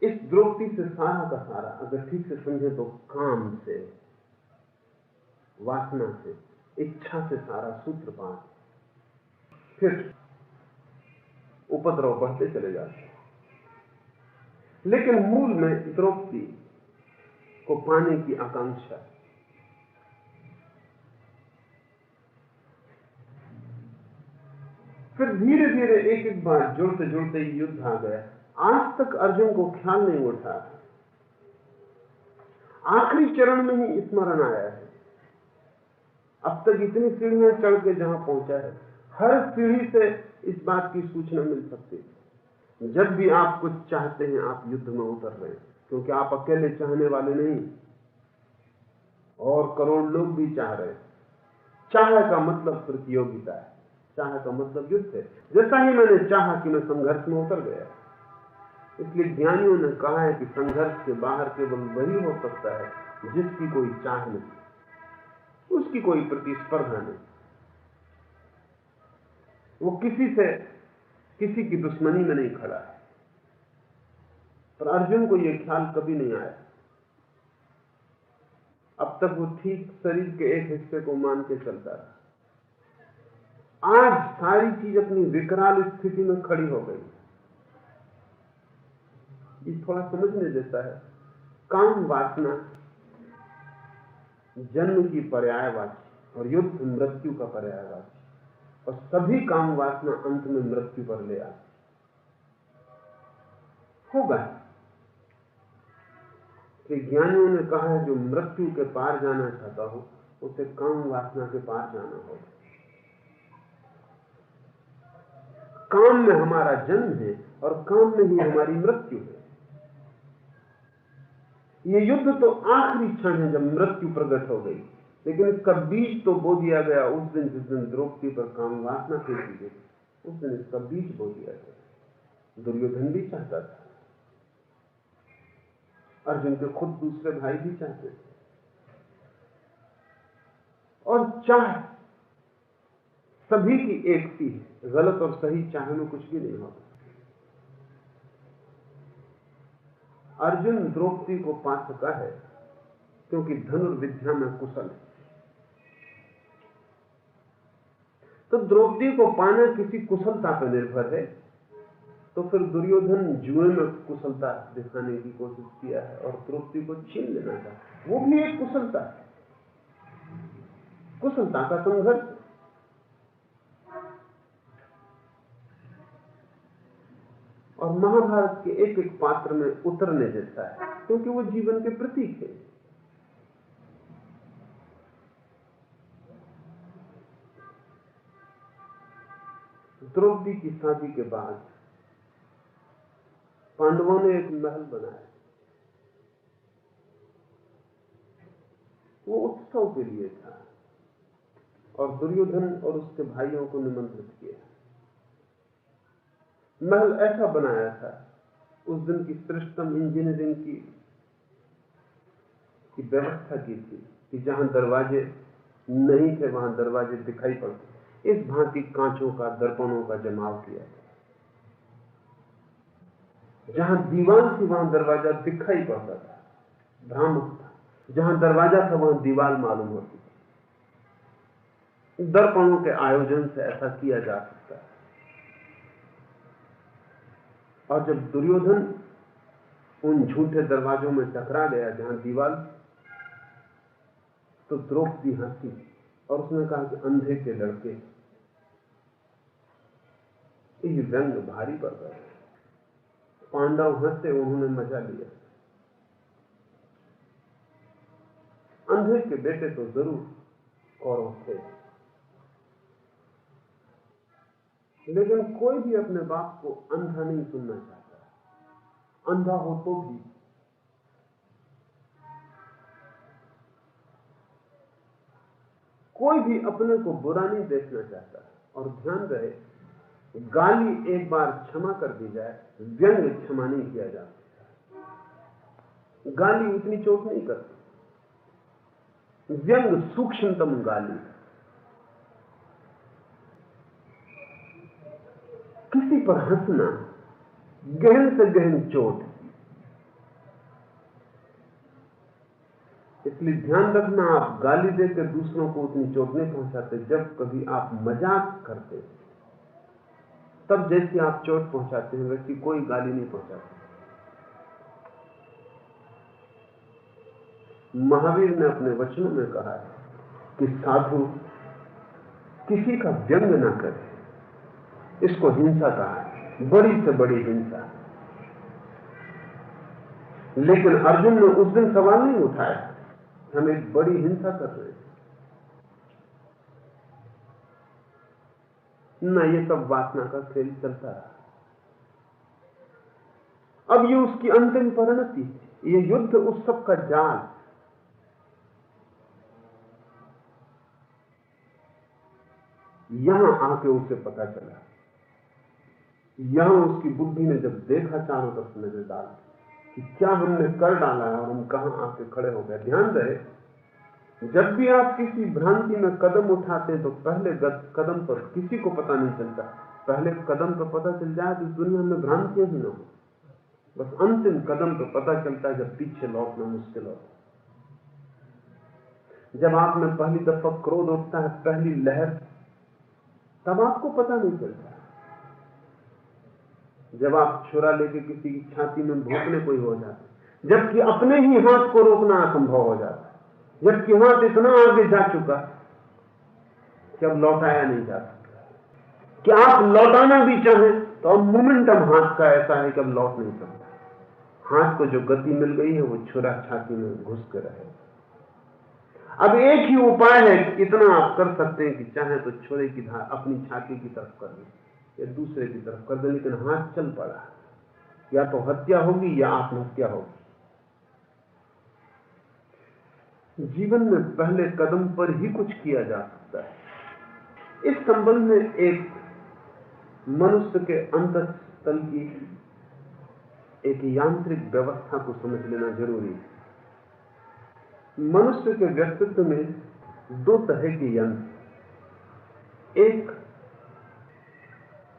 इस द्रौपदी से सारा का सारा अगर ठीक से समझे तो काम से, वासना से, इच्छा से सारा सूत्रपात, फिर उपद्रव बढ़ते चले जाते हैं। लेकिन मूल में द्रौपदी को पाने की आकांक्षा, फिर धीरे धीरे एक एक बार जुड़ते जुड़ते युद्ध आ गया। आज तक अर्जुन को ख्याल नहीं उठा, आखिरी चरण में ही स्मरण आया है। अब तक इतनी सीढ़ियां चढ़ के जहां पहुंचा है, हर सीढ़ी से इस बात की सूचना मिल सकती है। जब भी आप कुछ चाहते हैं, आप युद्ध में उतर रहे हैं, क्योंकि आप अकेले चाहने वाले नहीं, और करोड़ लोग भी चाह रहे हैं। चाह का मतलब प्रतियोगिता है, चाह का मतलब युद्ध है। जैसा ही मैंने चाहा कि मैं संघर्ष में उतर गया, इसलिए ज्ञानियों ने कहा है कि संघर्ष के बाहर केवल वही हो सकता है जिसकी कोई चाह नहीं, उसकी कोई प्रतिस्पर्धा नहीं, वो किसी की दुश्मनी में नहीं खड़ा है। पर अर्जुन को यह ख्याल कभी नहीं आया। अब तक वो ठीक शरीर के एक हिस्से को मान के चलता रहा। आज सारी चीज अपनी विकराल स्थिति में खड़ी हो गई। ये थोड़ा समझने देता है। काम वासना जन्म की पर्यायवाची और युद्ध मृत्यु का पर्यायवाची, और सभी काम वासना अंत में मृत्यु पर ले आती होगा। कि ज्ञानियों ने कहा है जो मृत्यु के पार जाना चाहता हो उसे काम वासना के पार जाना होगा। काम में हमारा जन्म है और काम में ही हमारी मृत्यु है। ये युद्ध तो आखिरी क्षण है जब मृत्यु प्रकट हो गई, लेकिन इसका बीज तो बो दिया गया उस दिन जिस दिन द्रौपदी पर काम वासना फेंकी गई। उस दिन इसका बीज बो दिया गया। दुर्योधन भी चाहता था, अर्जुन के खुद दूसरे भाई भी चाहते थे, और चाह सभी की एक सी है। गलत और सही चाह में कुछ भी नहीं होता। अर्जुन द्रौपदी को पा सका है क्योंकि धनुर्विद्या में कुशल है। तो द्रौपदी को पाना किसी कुशलता पर निर्भर है, तो फिर दुर्योधन जुए में कुशलता दिखाने की कोशिश किया है और द्रौपदी को छीन लेना था। वो भी एक कुशलता है, कुशलता का संघर्ष। और महाभारत के एक एक पात्र में उतरने जैसा है, क्योंकि वो जीवन के प्रतीक है। द्रौपदी की शादी के बाद पांडवों ने एक महल बनाया। वो उत्सव के लिए था और दुर्योधन और उसके भाइयों को निमंत्रित किया। महल ऐसा बनाया था, उस दिन की श्रेष्ठतम इंजीनियरिंग की व्यवस्था की थी कि जहां दरवाजे नहीं थे वहां दरवाजे दिखाई पड़ते। इस भांति कांचों का, दर्पणों का जमाव किया था। जहां दीवार थी वहां दरवाजा दिखाई पड़ता था, भ्रामक था। जहां दरवाजा था वहां दीवार मालूम होती थी। दर्पणों के आयोजन से ऐसा किया जा सकता है। और जब दुर्योधन उन झूठे दरवाजों में टकरा गया जहां दीवार, तो द्रौपदी हंसी और उसने कहा कि अंधे के लड़के, ये व्यंग भारी पड़ गए। पांडव हंसे, उन्होंने मजा लिया। अंधे के बेटे तो जरूर कौरव थे, लेकिन कोई भी अपने बाप को अंधा नहीं सुनना चाहता। अंधा हो तो भी कोई भी अपने को बुरा नहीं देखना चाहता। और ध्यान रहे, गाली एक बार क्षमा कर दी जाए, व्यंग क्षमा नहीं किया जाता। गाली उतनी चोट नहीं करती, व्यंग सूक्ष्मतम गाली। किसी पर हंसना गहन से गहन चोट। इसलिए ध्यान रखना, आप गाली देकर दूसरों को उतनी चोट नहीं पहुंचाते। जब कभी आप मजाक करते तब जैसी आप चोट पहुंचाते हैं वैसी कोई गाली नहीं पहुंचाते। महावीर ने अपने वचनों में कहा है कि साधु किसी का व्यंग ना करे, इसको हिंसा कहा है, बड़ी से बड़ी हिंसा। लेकिन अर्जुन ने उस दिन सवाल नहीं उठाया, हम एक बड़ी हिंसा कर रहे हैं ना। ये सब वासना का खेल चलता रहा। अब ये उसकी अंतिम परिणति, ये युद्ध उत्सव का जाल। यहां आके उसे पता चला, यहां उसकी बुद्धि ने जब देखा चारों तरफ नजर डाल कि क्या हमने कर डाला है और हम कहां आके खड़े हो गए। ध्यान रहे, जब भी आप किसी भ्रांति में कदम उठाते हैं तो पहले कदम पर किसी को पता नहीं चलता, पहले कदम पर पता चल जाए तो दुनिया में भ्रांतियां ही ना हो। बस अंतिम कदम पर पता चलता है जब पीछे लौटना मुश्किल होता। जब आप में पहली दफा क्रोध उठता है, पहली लहर, तब आपको पता नहीं चलता। जब आप छुरा लेके किसी की छाती में भोंकने कोई हो जाता, जबकि अपने ही हाथ को रोकना असंभव हो जाता, जबकि हाथ इतना आगे जा चुका कि अब लौटाया नहीं जा सकता। कि आप लौटाना भी चाहें तो अब मोमेंटम हाथ का ऐसा है कि अब लौट नहीं सकता। हाथ को जो गति मिल गई है वो छुरा छाती में घुस के रहे। अब एक ही उपाय है, इतना आप कर सकते हैं कि चाहे तो छुरे की धार अपनी छाती की तरफ कर दें या दूसरे की तरफ कर दें, लेकिन हाथ चल पड़ा, या तो हत्या होगी या आत्महत्या होगी। जीवन में पहले कदम पर ही कुछ किया जा सकता है। इस संबंध में एक मनुष्य के अंतःस्थल की एक यांत्रिक व्यवस्था को समझ लेना जरूरी है। मनुष्य के व्यक्तित्व में दो तरह के यंत्र, एक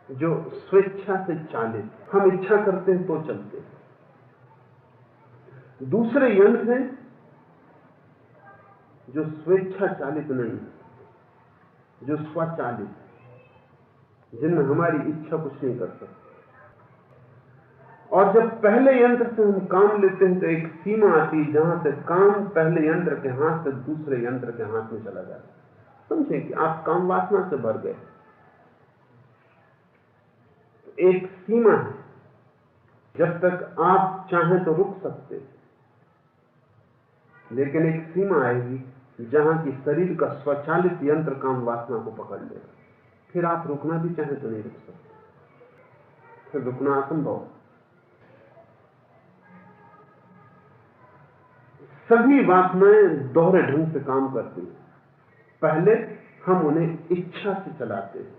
जो स्वेच्छा से चालित, हम इच्छा करते हैं तो चलते हैं। दूसरे यंत्र हैं जो स्वेच्छा चालित नहीं, जो स्वचालित, जिनमें हमारी इच्छा कुछ नहीं कर सकती। और जब पहले यंत्र से हम काम लेते हैं तो एक सीमा आती है जहां से काम पहले यंत्र के हाथ से दूसरे यंत्र के हाथ में चला जाता है। समझे कि आप काम वासना से भर गए, एक सीमा है, जब तक आप चाहें तो रुक सकते, लेकिन एक सीमा आएगी जहां की शरीर का स्वचालित यंत्र काम वासना को पकड़ लेगा। फिर आप रुकना भी चाहें तो नहीं रुक सकते, फिर रुकना असंभव। सभी वासनाएं दोहरे ढंग से काम करती हैं। पहले हम उन्हें इच्छा से चलाते हैं,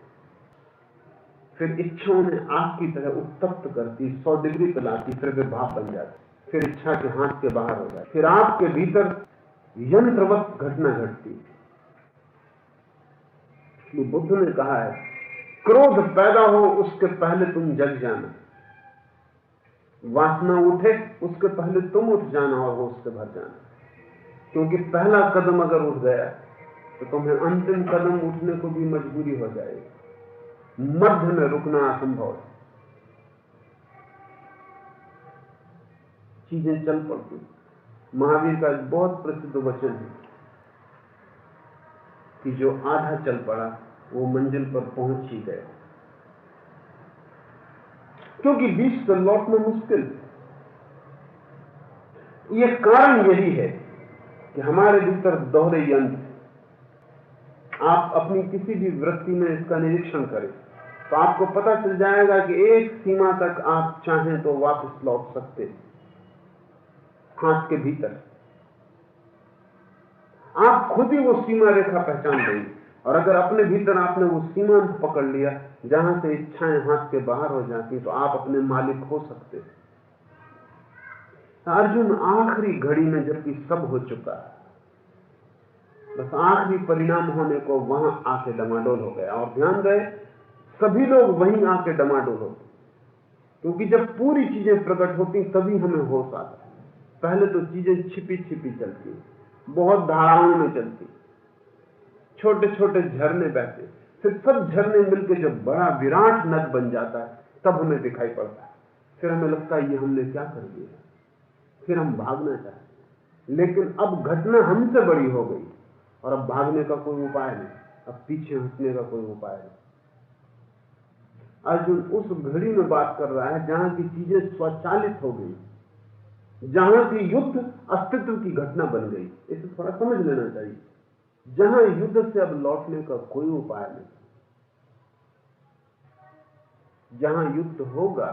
फिर इच्छा उन्हें आग की तरह उत्तप्त करती, 100 डिग्री पे लाती, फिर वे भाप बन जाती, फिर इच्छा के हाथ के बाहर हो जाती, फिर आपके भीतर यंत्रवत घटना घटती। इसलिए बुद्ध ने कहा है, क्रोध पैदा हो उसके पहले तुम जग जाना, वासना उठे उसके पहले तुम उठ जाना और वो उससे भर जाना। क्योंकि पहला कदम अगर उठ गया तो तुम्हें अंतिम कदम उठने को भी मजबूरी हो जाएगी। मध्य में रुकना असंभव है, चीजें चल पड़ती। महावीर का एक बहुत प्रसिद्ध वचन है कि जो आधा चल पड़ा वो मंजिल पर पहुंच ही गया, क्योंकि बीच से लौटना मुश्किल है। यह कारण यही है कि हमारे भीतर दोहरे यंत्र। आप अपनी किसी भी वृत्ति में इसका निरीक्षण करें तो आपको पता चल जाएगा कि एक सीमा तक आप चाहें तो वापस लौट सकते हैं। हाथ के भीतर आप खुद ही वो सीमा रेखा पहचान देंगे। और अगर अपने भीतर आपने वो सीमांत पकड़ लिया जहां से इच्छाएं हाथ के बाहर हो जाती, तो आप अपने मालिक हो सकते हैं। अर्जुन आखिरी घड़ी में जबकि सब हो चुका है, बस आखिरी परिणाम होने को वहां आके डमाडोल हो गया। और ध्यान रहे, सभी लोग वहीं आके डमाडोल होते, क्योंकि जब पूरी चीजें प्रकट होती तभी हमें होश आता है। पहले तो चीजें छिपी छिपी चलती, बहुत धाराओं में चलती, छोटे छोटे झरने बहते, फिर सब झरने मिलकर जब बड़ा विराट नद बन जाता है तब हमें दिखाई पड़ता है। फिर हमें लगता है ये हमने क्या कर दिया, फिर हम भागना चाहते। लेकिन अब घटना हमसे बड़ी हो गई और अब भागने का कोई उपाय नहीं, अब पीछे हटने का कोई उपाय नहीं। अर्जुन उस घड़ी में बात कर रहा है जहां की चीजें स्वचालित हो गई, जहां की युद्ध अस्तित्व की घटना बन गई। इसे थोड़ा समझ लेना चाहिए। जहां युद्ध से अब लौटने का कोई उपाय नहीं, जहां युद्ध होगा,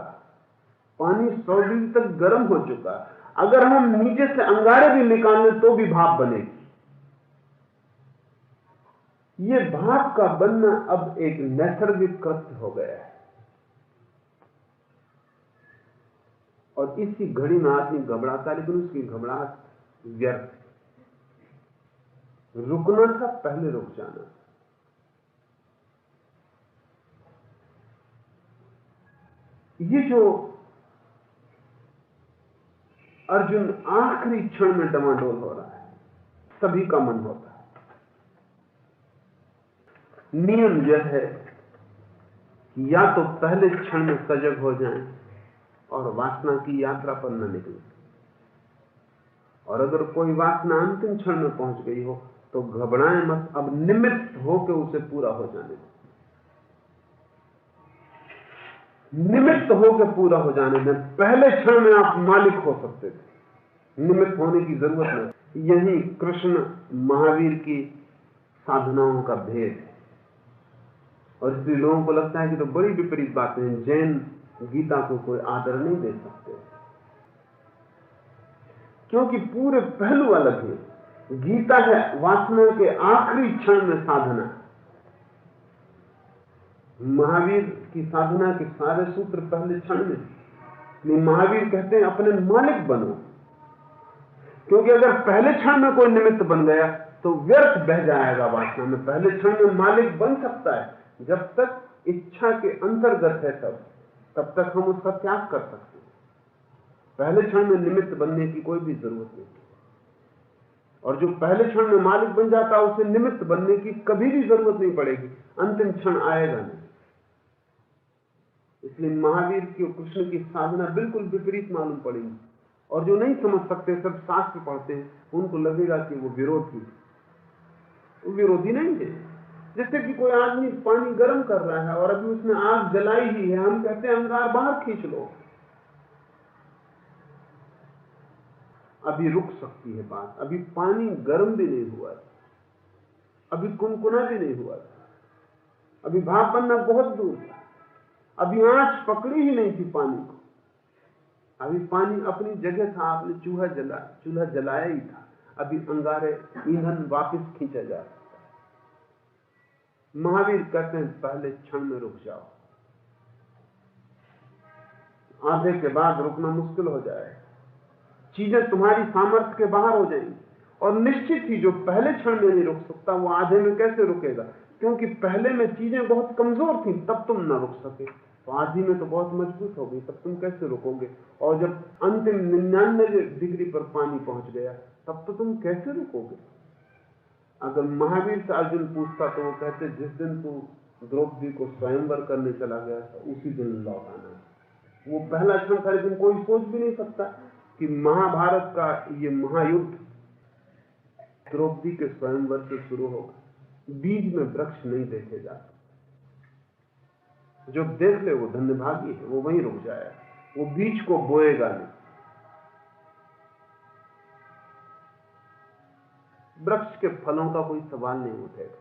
पानी 100 डिग्री तक गर्म हो चुका, अगर हम नीचे से अंगारे भी निकालें तो भी भाप बनेगी। ये भाप का बनना अब एक नैसर्गिक कृत्य हो गया है। और इसी घड़ी में आदमी घबराता, लेकिन उसकी घबराहट व्यर्थ। रुकना था, पहले रुक जाना। ये जो अर्जुन आखिरी क्षण में डमाडोल हो रहा है, सभी का मन होता है। नियम यह है कि या तो पहले क्षण में सजग हो जाएं और वासना की यात्रा पर न निकले, और अगर कोई वासना अंतिम क्षण में पहुंच गई हो तो घबराएं मत, अब निमित्त होकर उसे पूरा हो जाने दें। निमित्त होकर पूरा हो जाने दें। पहले क्षण में आप मालिक हो सकते थे, निमित्त होने की जरूरत नहीं। यही कृष्ण महावीर की साधनाओं का भेद है। और इसलिए लोगों को लगता है कि तो बड़ी विपरीत बातें हैं, जैन गीता को कोई आदर नहीं दे सकते, क्योंकि पूरे पहलू अलग है। गीता है वासना के आखिरी क्षण में साधना। महावीर की साधना के सारे सूत्र पहले क्षण में। महावीर कहते हैं अपने मालिक बनो, क्योंकि अगर पहले क्षण में कोई निमित्त बन गया तो व्यर्थ बह जाएगा वासना में। पहले क्षण में मालिक बन सकता है, जब तक इच्छा के अंतर्गत है तब तक हम उसका त्याग कर सकते हैं। पहले क्षण में निमित्त बनने की कोई भी जरूरत नहीं, और जो पहले क्षण में मालिक बन जाता है उसे निमित्त बनने की कभी भी जरूरत नहीं पड़ेगी, अंतिम क्षण आएगा नहीं। इसलिए महावीर की और कृष्ण की साधना बिल्कुल विपरीत मालूम पड़ेगी। और जो नहीं समझ सकते, सब शास्त्र पढ़ते हैं, उनको लगेगा कि वो विरोधी नहीं है। जैसे कि कोई आदमी पानी गर्म कर रहा है और अभी उसने आग जलाई ही है, हम कहते हैं अंगार बाहर खींच लो, अभी रुक सकती है बात। अभी पानी गर्म भी नहीं हुआ, अभी कुनकुना भी नहीं हुआ, अभी भाप बनना बहुत दूर था, अभी आंच पकड़ी ही नहीं थी पानी को, अभी पानी अपनी जगह था, आपने चूल्हा जलाया ही था, अभी अंगारे ईंधन वापस खींचा जा रहा। महावीर कहते हैं पहले क्षण में रुक जाओ, आधे के बाद रुकना मुश्किल हो जाए, चीजें तुम्हारी सामर्थ्य के बाहर हो जाएंगी। और निश्चित ही जो पहले क्षण में नहीं रुक सकता वो आधे में कैसे रुकेगा, क्योंकि पहले में चीजें बहुत कमजोर थी तब तुम ना रुक सके, तो आधी में तो बहुत मजबूत हो गई, तब तुम कैसे रुकोगे। और जब अंतिम 99 डिग्री पर पानी पहुंच गया तब तो तुम कैसे रुकोगे। अगर महावीर से अर्जुन पूछता तो वो कहते जिस दिन तू द्रौपदी को स्वयंवर करने चला गया था उसी दिन लौट आना। वो पहला क्षण था, लेकिन कोई सोच भी नहीं सकता कि महाभारत का ये महायुद्ध द्रौपदी के स्वयंवर से शुरू होगा। बीज में वृक्ष नहीं देखे जाते, जो देख ले वो धन्यभागी है, वो वहीं रुक जाए, वो बीज को बोएगा नहीं। वृक्ष के फलों का कोई सवाल नहीं उठेगा।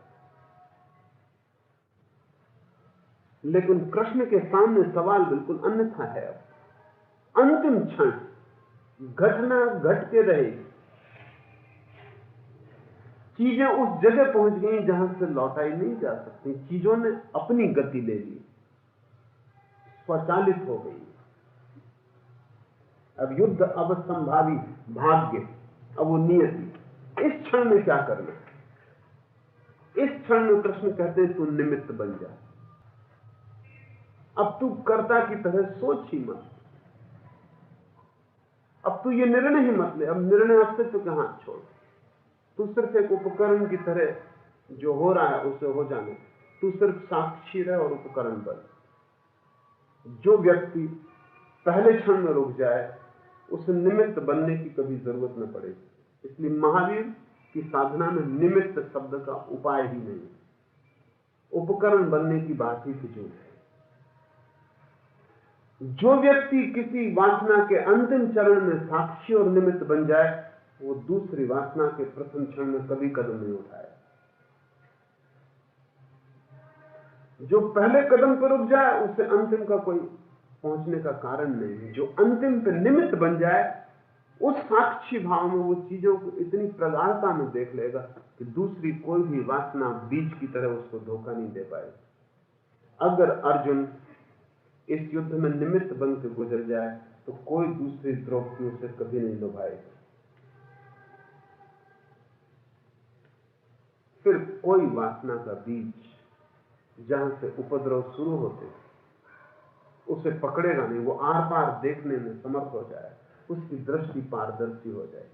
लेकिन कृष्ण के सामने सवाल बिल्कुल अन्यथा है। अंतिम क्षण घटना घट के रहेगी, चीजें उस जगह पहुंच गई जहां से लौटाई नहीं जा सकती। चीजों ने अपनी गति ले ली, स्वचालित हो गई। अब युद्ध अब संभावी भाग्य, अब वो नियति। इस क्षण में क्या करना? इस क्षण में कृष्ण कहते हैं तू निमित्त बन जा। अब तू कर्ता की तरह सोच ही मत। अब तू ये निर्णय ही मत ले। अब निर्णय अस्तित्व के हाथ छोड़। तू सिर्फ एक उपकरण की तरह जो हो रहा है उसे हो जाने। तू सिर्फ साक्षी रह और उपकरण बन। जो व्यक्ति पहले क्षण में रुक जाए उसे निमित्त बनने की कभी जरूरत न पड़ेगी। इसलिए महावीर की साधना में निमित्त शब्द का उपाय ही नहीं, उपकरण बनने की बात ही फिजूल है। जो व्यक्ति किसी वासना के अंतिम चरण में साक्षी और निमित्त बन जाए वो दूसरी वासना के प्रथम क्षण में कभी कदम नहीं उठाए। जो पहले कदम पर रुक जाए उसे अंतिम का कोई पहुंचने का कारण नहीं। जो अंतिम पे निमित्त बन जाए उस साक्षी भाव में वो चीजों को इतनी प्रगाढ़ता में देख लेगा कि दूसरी कोई भी वासना बीज की तरह उसको धोखा नहीं दे पाएगी। अगर अर्जुन इस युद्ध में निमित्त बन के गुजर जाए तो कोई दूसरी द्रौपदी उसे कभी नहीं लुभाएगी। फिर कोई वासना का बीज जहां से उपद्रव शुरू होते उसे पकड़ेगा नहीं। वो आर पार देखने में समर्थ हो जाए, उसकी दृष्टि पारदर्शी हो जाए।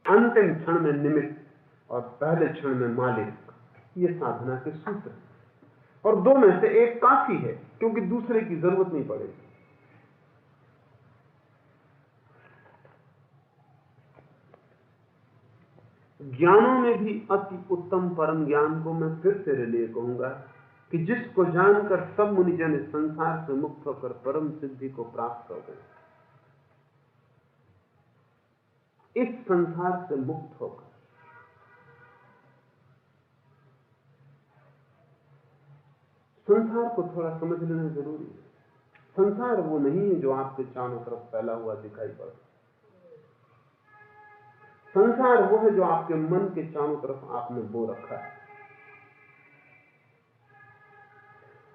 अंतिम क्षण में निमित्त और पहले क्षण में मालिक, ये साधना के सूत्र। और दो में से एक काफी है क्योंकि दूसरे की जरूरत नहीं पड़ेगी। ज्ञानों में भी अति उत्तम परम ज्ञान को मैं फिर तेरे लिए कहूंगा कि जिसको जानकर सब मुनिजन इस संसार से मुक्त होकर परम सिद्धि को प्राप्त हो गए। इस संसार से मुक्त होकर संसार को थोड़ा समझ लेना जरूरी है। संसार वो नहीं है जो आपके चारों तरफ फैला हुआ दिखाई पड़ता। संसार वो है जो आपके मन के चारों तरफ आपने बो रखा है।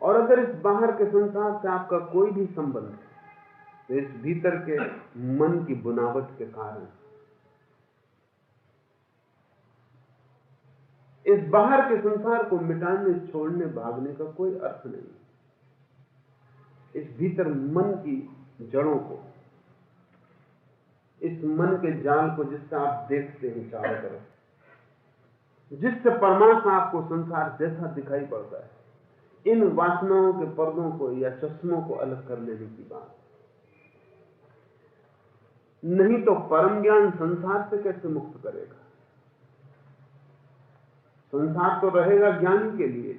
और अगर इस बाहर के संसार से आपका कोई भी संबंध है तो इस भीतर के मन की बुनावट के कारण। इस बाहर के संसार को मिटाने, छोड़ने, भागने का कोई अर्थ नहीं। इस भीतर मन की जड़ों को, इस मन के जाल को जिससे आप देखते हैं चारों तरफ, जिससे परमात्मा आपको संसार जैसा दिखाई पड़ता है, इन वासनाओं के पर्दों को या चश्मों को अलग कर लेने की बात। नहीं तो परम ज्ञान संसार से कैसे मुक्त करेगा? संसार तो रहेगा ज्ञानी के लिए,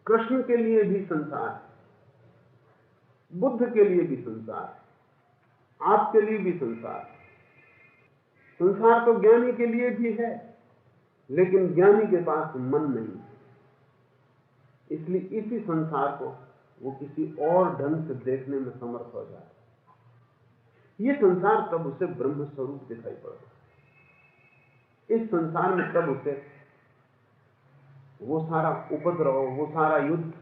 कृष्ण के लिए भी संसार है, बुद्ध के लिए भी संसार है, आपके लिए भी संसार है। संसार तो ज्ञानी के लिए भी है, लेकिन ज्ञानी के पास मन नहीं है। इसलिए इसी संसार को वो किसी और ढंग से देखने में समर्थ हो जाता है। ये संसार तब उसे ब्रह्म स्वरूप दिखाई पड़ता है। इस संसार में तब उसे वो सारा उपद्रव, वो सारा युद्ध,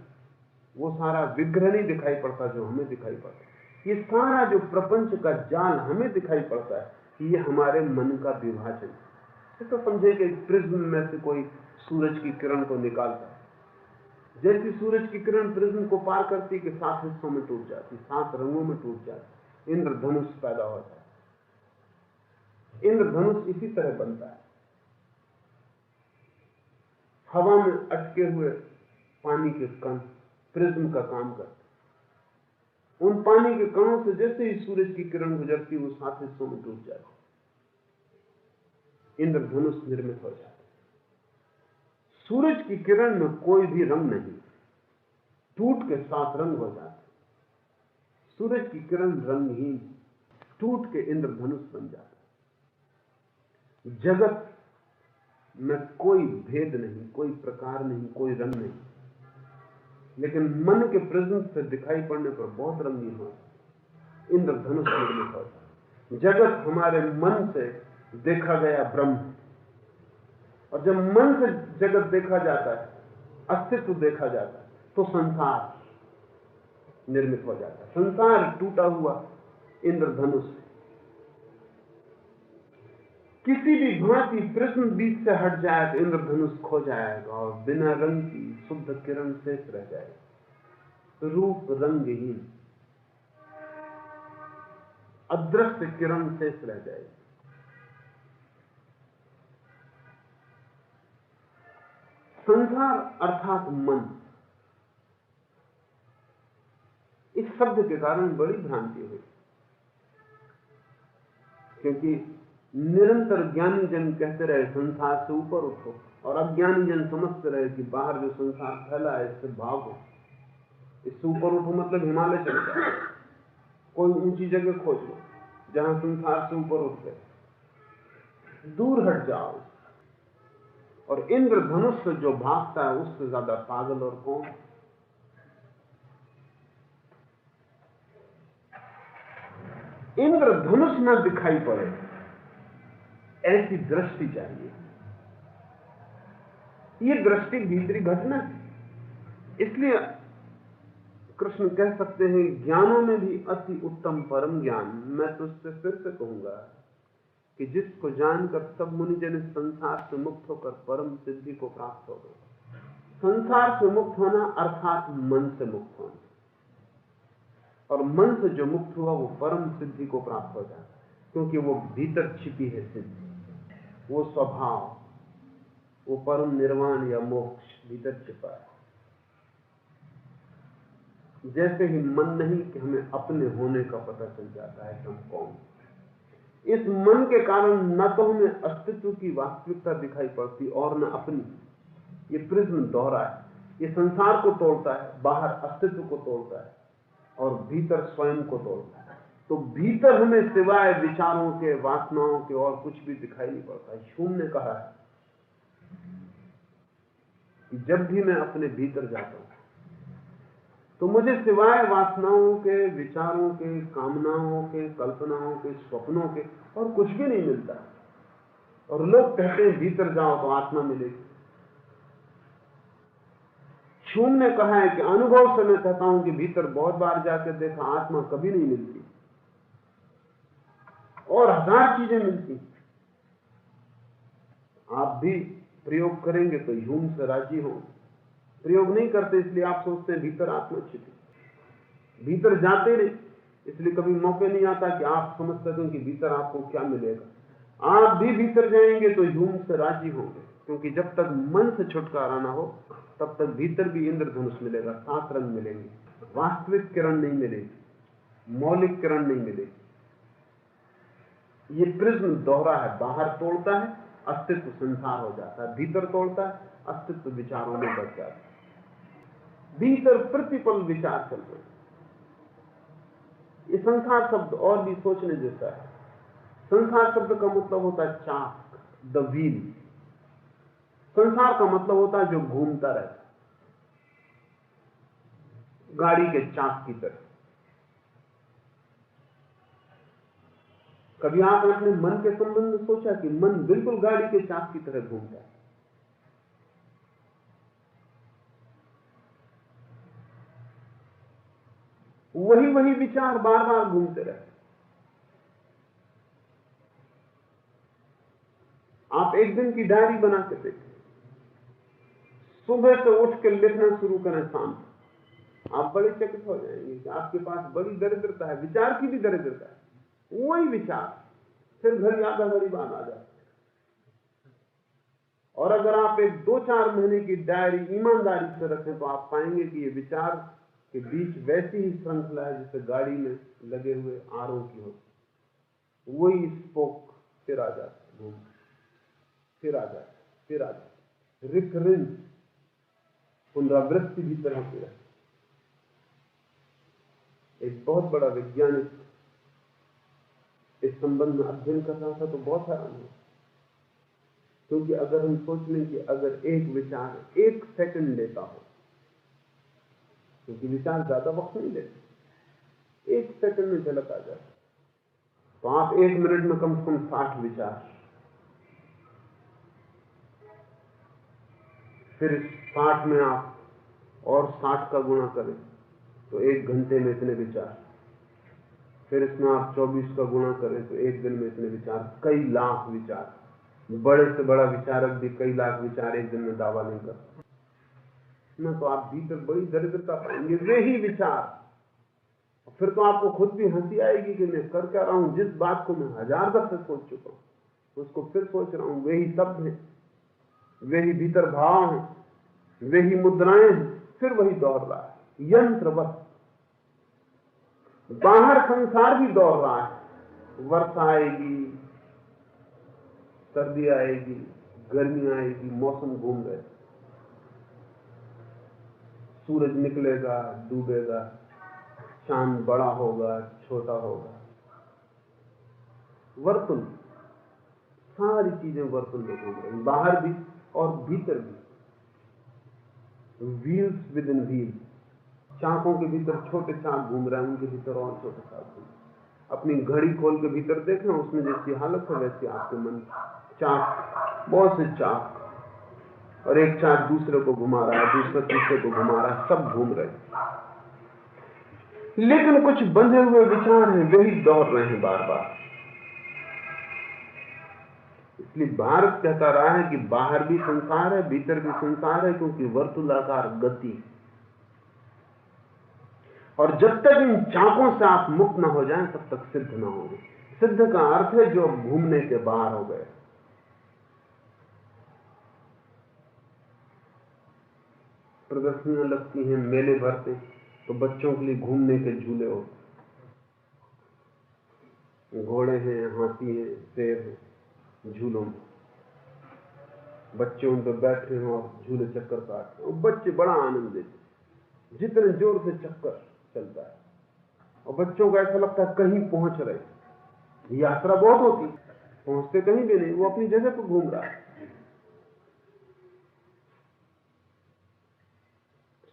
वो सारा विग्रह नहीं दिखाई पड़ता जो हमें दिखाई पड़ता है। ये सारा जो प्रपंच का जाल हमें दिखाई पड़ता है ये हमारे मन का विभाजन है। तो समझे कि प्रिज्म में से कोई सूरज की किरण को निकालता है। जैसी सूरज की किरण प्रिज्म को पार करती कि 7 हिस्सों में टूट जाती, 7 रंगों में टूट जाती, इंद्रधनुष पैदा होता है। इंद्रधनुष इसी तरह बनता है। हवा में अटके हुए पानी के कण प्रिज्म का काम करते। उन पानी के कणों से जैसे ही सूरज की किरण गुजरती वो 7 हिस्सों में टूट जाती, इंद्रधनुष निर्मित हो जाता। सूरज की किरण में कोई भी रंग नहीं, टूट के 7 रंग हो जाते। सूरज की किरण रंगहीन, टूट के इंद्रधनुष बन जाता। जगत में कोई भेद नहीं, कोई प्रकार नहीं, कोई रंग नहीं, लेकिन मन के प्रिज्म से दिखाई पड़ने पर बहुत रंगीन होता, इंद्रधनुष निर्मित होता। जगत हमारे मन से देखा गया ब्रह्म, और जब मन से जगत देखा जाता है, अस्तित्व देखा जाता है, तो संसार निर्मित हो जाता है। संसार टूटा हुआ इंद्रधनुष, किसी भी भांति प्रश्न बीच से हट जाए तो इंद्रधनुष खो जाएगा और बिना रंग की शुद्ध किरण शेष रह जाएगी। रूप रंगहीन अदृश्य किरण शेष रह जाएगी। संसार अर्थात मन, इस शब्द के कारण बड़ी भ्रांति हुई, क्योंकि निरंतर ज्ञानी जन कहते रहे संसार से ऊपर उठो, और अज्ञानी जन समझते रहे कि बाहर जो संसार फैला है इससे भागो। इससे ऊपर उठो मतलब हिमालय चले जाओ, कोई ऊंची जगह खोज लो जहां संसार से ऊपर उठ गए, दूर हट जाओ। और इंद्रधनुष से जो भागता है उससे ज्यादा पागल और कौन? इंद्रधनुष न दिखाई पड़े ऐसी दृष्टि चाहिए। ये दृष्टि भीतरी घटना है। इसलिए कृष्ण कह सकते हैं ज्ञानों में भी अति उत्तम परम ज्ञान। मैं तुझसे फिर से कहूंगा कि जिसको जानकर सब मुनिजन इस संसार से मुक्त होकर परम सिद्धि को प्राप्त हो गए। संसार से मुक्त होना अर्थात मन से मुक्त होना, और मन से जो मुक्त हुआ वो परम सिद्धि को प्राप्त हो जाता है, क्योंकि वो भीतर छिपी है सिद्धि, वो स्वभाव, वो परम निर्वाण या मोक्ष भीतर छिपा है। जैसे ही मन नहीं कि हमें अपने होने का पता चल जाता है कि हम कौन। इस मन के कारण न तो हमें अस्तित्व की वास्तविकता दिखाई पड़ती और न अपनी। ये प्रिज्म दोहरा है, ये संसार को तोड़ता है, बाहर अस्तित्व को तोड़ता है और भीतर स्वयं को तोड़ता है। तो भीतर हमें सिवाय विचारों के, वासनाओं के और कुछ भी दिखाई नहीं पड़ता। ह्यूम ने कहा है कि जब भी मैं अपने भीतर जाता हूं तो मुझे सिवाय वासनाओं के, विचारों के, कामनाओं के, कल्पनाओं के, स्वप्नों के और कुछ भी नहीं मिलता। और लोग कहते हैं भीतर जाओ तो आत्मा मिलेगी। ह्यूम ने कहा है कि अनुभव से मैं कहता हूं कि भीतर बहुत बार जाकर देखा, आत्मा कभी नहीं मिलती और हजार चीजें मिलती। आप भी प्रयोग करेंगे तो ह्यूम से राजी हो। प्रयोग नहीं करते इसलिए आप सोचते हैं भीतर आत्मा छिपी। भीतर जाते नहीं इसलिए कभी मौके नहीं आता कि आप समझ सकें कि भीतर आपको क्या मिलेगा। आप भी भीतर जाएंगे तो ह्यूम से राजी होंगे, क्योंकि जब तक मन से छुटकारा ना हो तब तक भीतर भी इंद्रधनुष मिलेगा, 7 रंग मिलेंगे, वास्तविक किरण नहीं मिलेगी, मौलिक किरण नहीं मिलेगी। ये प्रिज्म दोहरा है, बाहर तोड़ता है अस्तित्व संसार हो जाता है, भीतर तोड़ता है अस्तित्व विचारों में बढ़ जाता है। भीतर प्रतिपल विचार चल रहे। ये संसार शब्द और भी सोचने जैसा है। संसार शब्द का मतलब होता है चाक, द व्हील। संसार का मतलब होता है जो घूमता रहता है, गाड़ी के चाक की तरह। कभी आपने अपने मन के संबंध में सोचा कि मन बिल्कुल गाड़ी के चाक की तरह घूमता है? वही विचार बार बार घूमते रहते। आप एक दिन की डायरी बना के देखें, सुबह से उठ के लिखना शुरू करें शाम, आप बड़े चकित हो जाएंगे कि आपके पास बड़ी दरिद्रता है, विचार की भी दरिद्रता है। वही विचार फिर घड़ी आधा घड़ी बाद आ जाते। और अगर आप एक 2-4 महीने की डायरी ईमानदारी से रखें तो आप पाएंगे कि ये विचार के बीच वैसी ही श्रृंखला है जैसे गाड़ी में लगे हुए आरों की होती। वही स्पोक फिर आ जाते, घूम फिर आ जाते, फिर आ जाते, रिकरेंस, पुनरावृत्ति भीतर होती रहती। एक बहुत बड़ा वैज्ञानिक इस संबंध में अध्ययन कर रहा था तो बहुत हैरान हुआ, क्योंकि अगर हम सोच लें कि अगर एक विचार 1 सेकंड लेता हो, क्योंकि विचार ज्यादा वक्त नहीं लेते, 1 सेकंड में झलक आ जाए, तो आप 1 मिनट में कम से कम 60 विचार फिर 60 में आप और 60 का गुणा करें तो 1 घंटे में इतने विचार, फिर इसमें आप 24 का गुणा करें तो 1 दिन में इतने विचार, कई लाख विचार। बड़े से बड़ा विचारक भी कई लाख विचार एक दिन में दावा नहीं करता ना, तो आप भीतर बड़ी दरिद्रता पाएंगे। वे ही विचार, फिर तो आपको खुद भी हंसी आएगी कि मैं कर क्या रहा हूं, जिस बात को मैं 1000 दफे सोच चुका हूं उसको फिर सोच रहा हूं। वे ही शब्द हैं, वे ही भीतर भाव हैं, वे ही मुद्राएं हैं, फिर वही दौड़ रहा है यंत्रवत। बाहर संसार भी दौड़ रहा है, वर्षा आएगी, सर्दी आएगी, गर्मी आएगी, मौसम घूम रहे, सूरज निकलेगा, डूबेगा, चांद बड़ा होगा, छोटा होगा, वर्तुल, सारी चीजें वर्तुल में घूम रही, बाहर भी और भीतर भी। व्हील्स विद इन व्हील्स, चाकों के भीतर छोटे चाक घूम रहे हैं, उनके भीतर और छोटे चाक घूम रहे हैं। अपनी घड़ी खोल के भीतर देखें, उसमें जैसी हालत है वैसी आपके मन चाक, बहुत से चाक, और एक चाक दूसरे को घुमा रहा है, दूसरा तीसरे को घुमा रहा है, सब घूम रहे हैं। लेकिन कुछ बंधे हुए विचार हैं, वही दौड़ रहे हैं बार बार। इसलिए भारत कहता रहा है कि बाहर भी संसार है, भीतर भी संसार है, क्योंकि वर्तुलाकार गति। और जब तक इन चाकों से आप मुक्त न हो जाएं तब तक सिद्ध न होंगे। सिद्ध का अर्थ है जो घूमने के बाहर हो गए। प्रदर्शनियां लगती हैं, मेले भरते, तो बच्चों के लिए घूमने के झूले होते, घोड़े हैं, हाथी हैं, शेर हैं, झूलों में बच्चे उन पर बैठे हैं और झूले चक्कर काटते हैं, बच्चे बड़ा आनंद लेते, जितने जोर से चक्कर चलता है, और बच्चों को ऐसा लगता है कहीं पहुंच रहे। यात्रा बहुत होती, पहुंचते कहीं भी नहीं, वो अपनी जगह पर घूम रहा है।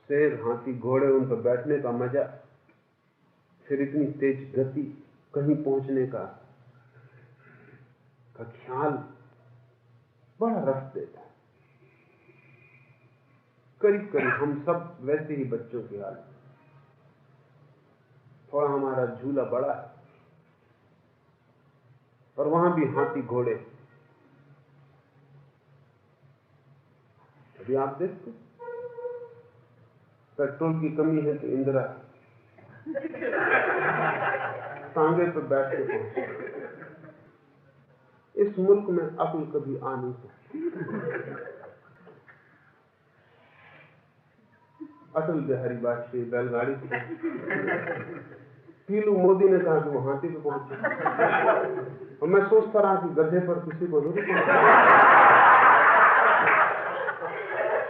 शेर, हाथी, घोड़े, उन पर बैठने का मजा, फिर इतनी तेज गति, कहीं पहुंचने का ख्याल बड़ा रस देता है। करीब करीब हम सब वैसे ही बच्चों की हालत, थोड़ा हमारा झूला बड़ा है, और वहां भी हाथी घोड़े। अभी आप देखते, पेट्रोल की कमी है तो इंदिरा सांगे पर बैठ के पहुंचे। इस मुल्क में अक्ल कभी आ नहीं सकती। अटल बिहारी वाजपेयी बैलगाड़ी से, पीलू मोदी ने कहा कि वो हाथी पे पहुंचे, और मैं सोचता रहा कि गधे पर किसी को जरूर पहुंचा,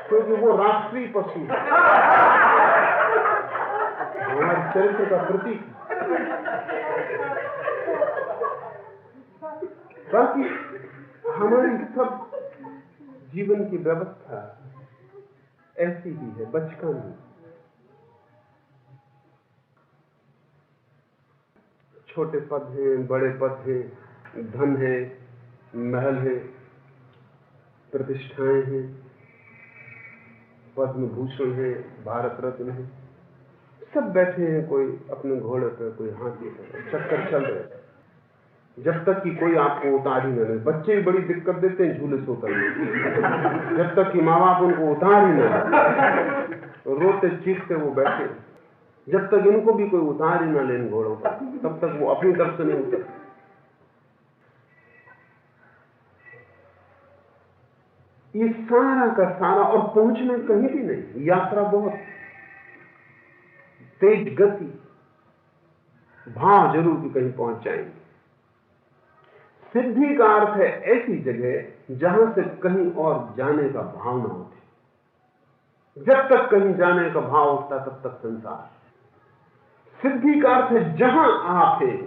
क्योंकि वो राष्ट्रीय पशु हमारे चरित्र का प्रतीक। बाकी हमारी सब जीवन की व्यवस्था ऐसी ही है, बचकानी। छोटे पद हैं, बड़े पद हैं, धन है, महल है, प्रतिष्ठाएं हैं, पद्म भूषण है, भारत रत्न है, सब बैठे हैं, कोई अपने घोड़े पे, कोई हाथी पे, चक्कर चल रहे हैं, जब तक कि कोई आपको उतार ही न ले। बच्चे भी बड़ी दिक्कत देते हैं झूले से उतरने, जब तक कि माँ बाप उनको उतार ही न ले, रोते चीखते वो बैठे। जब तक इनको भी कोई उतार ही न ले इन घोड़ों पर, तब तक वो अपनी तरफ से नहीं उतरते। ये सारा का सारा, और पहुंचना कहीं भी नहीं, यात्रा बहुत तेज गति, भाव जरूर कि कहीं पहुंच जाएंगे। सिद्धि का अर्थ है ऐसी जगह जहां से कहीं और जाने का भाव न उठे। जब तक कहीं जाने का भाव उठता तब तक संसार। सिद्धि का अर्थ है जहां आप हैं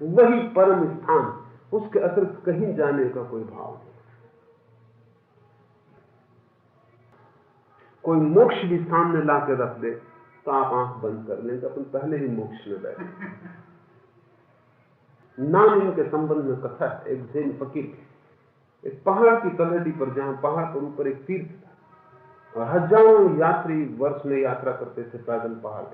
वही परम स्थान, उसके अतिरिक्त कहीं जाने का कोई भाव नहीं। कोई मोक्ष भी सामने ला के रख दे तो आप आंख बंद कर लें, तो अपन पहले ही मोक्ष में बैठे। नाम इनके संबंध में कथा है। एक जैन फकीर एक पहाड़ की तलहटी पर, जहां पहाड़ पर ऊपर एक तीर्थ था, और हजारों यात्री वर्ष में यात्रा करते थे पैदल पहाड़।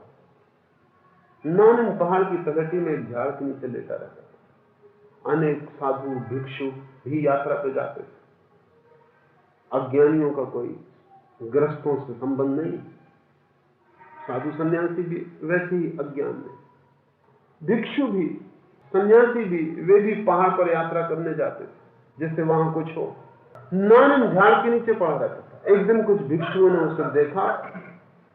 नानन पहाड़ की तलहटी में एक झाड़ के नीचे लेटा रहता था। अनेक साधु भिक्षु भी यात्रा पे जाते थे। अज्ञानियों का कोई ग्रस्तों से संबंध नहीं। साधु सन्यासी भी वैसे ही अज्ञान में, भिक्षु भी सन्यासी भी, वे भी पहाड़ पर यात्रा करने जाते थे जैसे वहां कुछ हो। नानन झाड़ के नीचे पड़ा रहता था। एक दिन कुछ भिक्षुओं ने उसे देखा,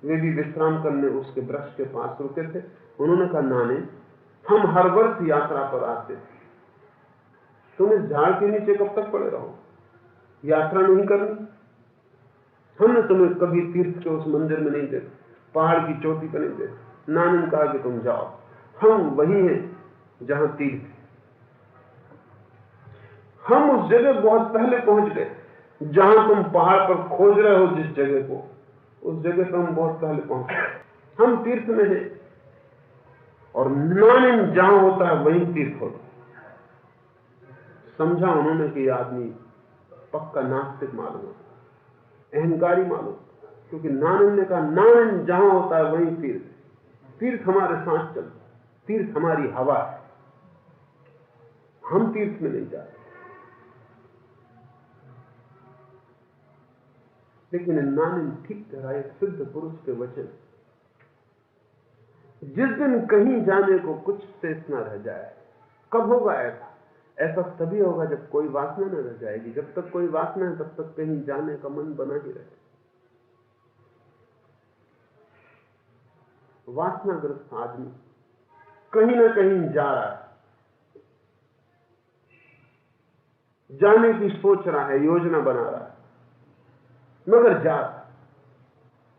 वे भी विश्राम करने उसके वृक्ष के पास रुके थे। उन्होंने कहा, नाने, हम हर वर्ष यात्रा पर आते, तुम इस झाड़ के नीचे कब तक पड़े रहो? यात्रा नहीं करनी? हमने तुम्हें कभी तीर्थ के उस मंदिर में नहीं देखा, पहाड़ की चोटी पर नहीं देखा। नाने ने कहा कि तुम जाओ, हम वही हैं जहां तीर्थ। हम उस जगह बहुत पहले पहुंच गए जहां तुम पहाड़ पर खोज रहे हो जिस जगह को, उस जगह पर हम बहुत पहले पहुंच गए। हम तीर्थ में हैं और नाने जहां होता है वहीं तीर्थ होता है। समझा उन्होंने कि आदमी पक्का नास्तिक मालूम होता, अहंकारी मालूम, क्योंकि नानन ने कहा नानन जहां होता है वहीं तीर्थ। तीर्थ हमारे साथ चलता, तीर्थ हमारी हवा है, हम तीर्थ में नहीं जाते। लेकिन नानन ठीक तरह एक सिद्ध पुरुष के वचन, जिस दिन कहीं जाने को कुछ शेष न रह जाए। कब होगा ऐसा? ऐसा तभी होगा जब कोई वासना न रह जाएगी। जब तक कोई वासना है तब तक कहीं जाने का मन बना ही रहे। वासनाग्रस्त आदमी कहीं ना कहीं जा रहा है, जाने की सोच रहा है, योजना बना रहा है, मगर जा रहा है।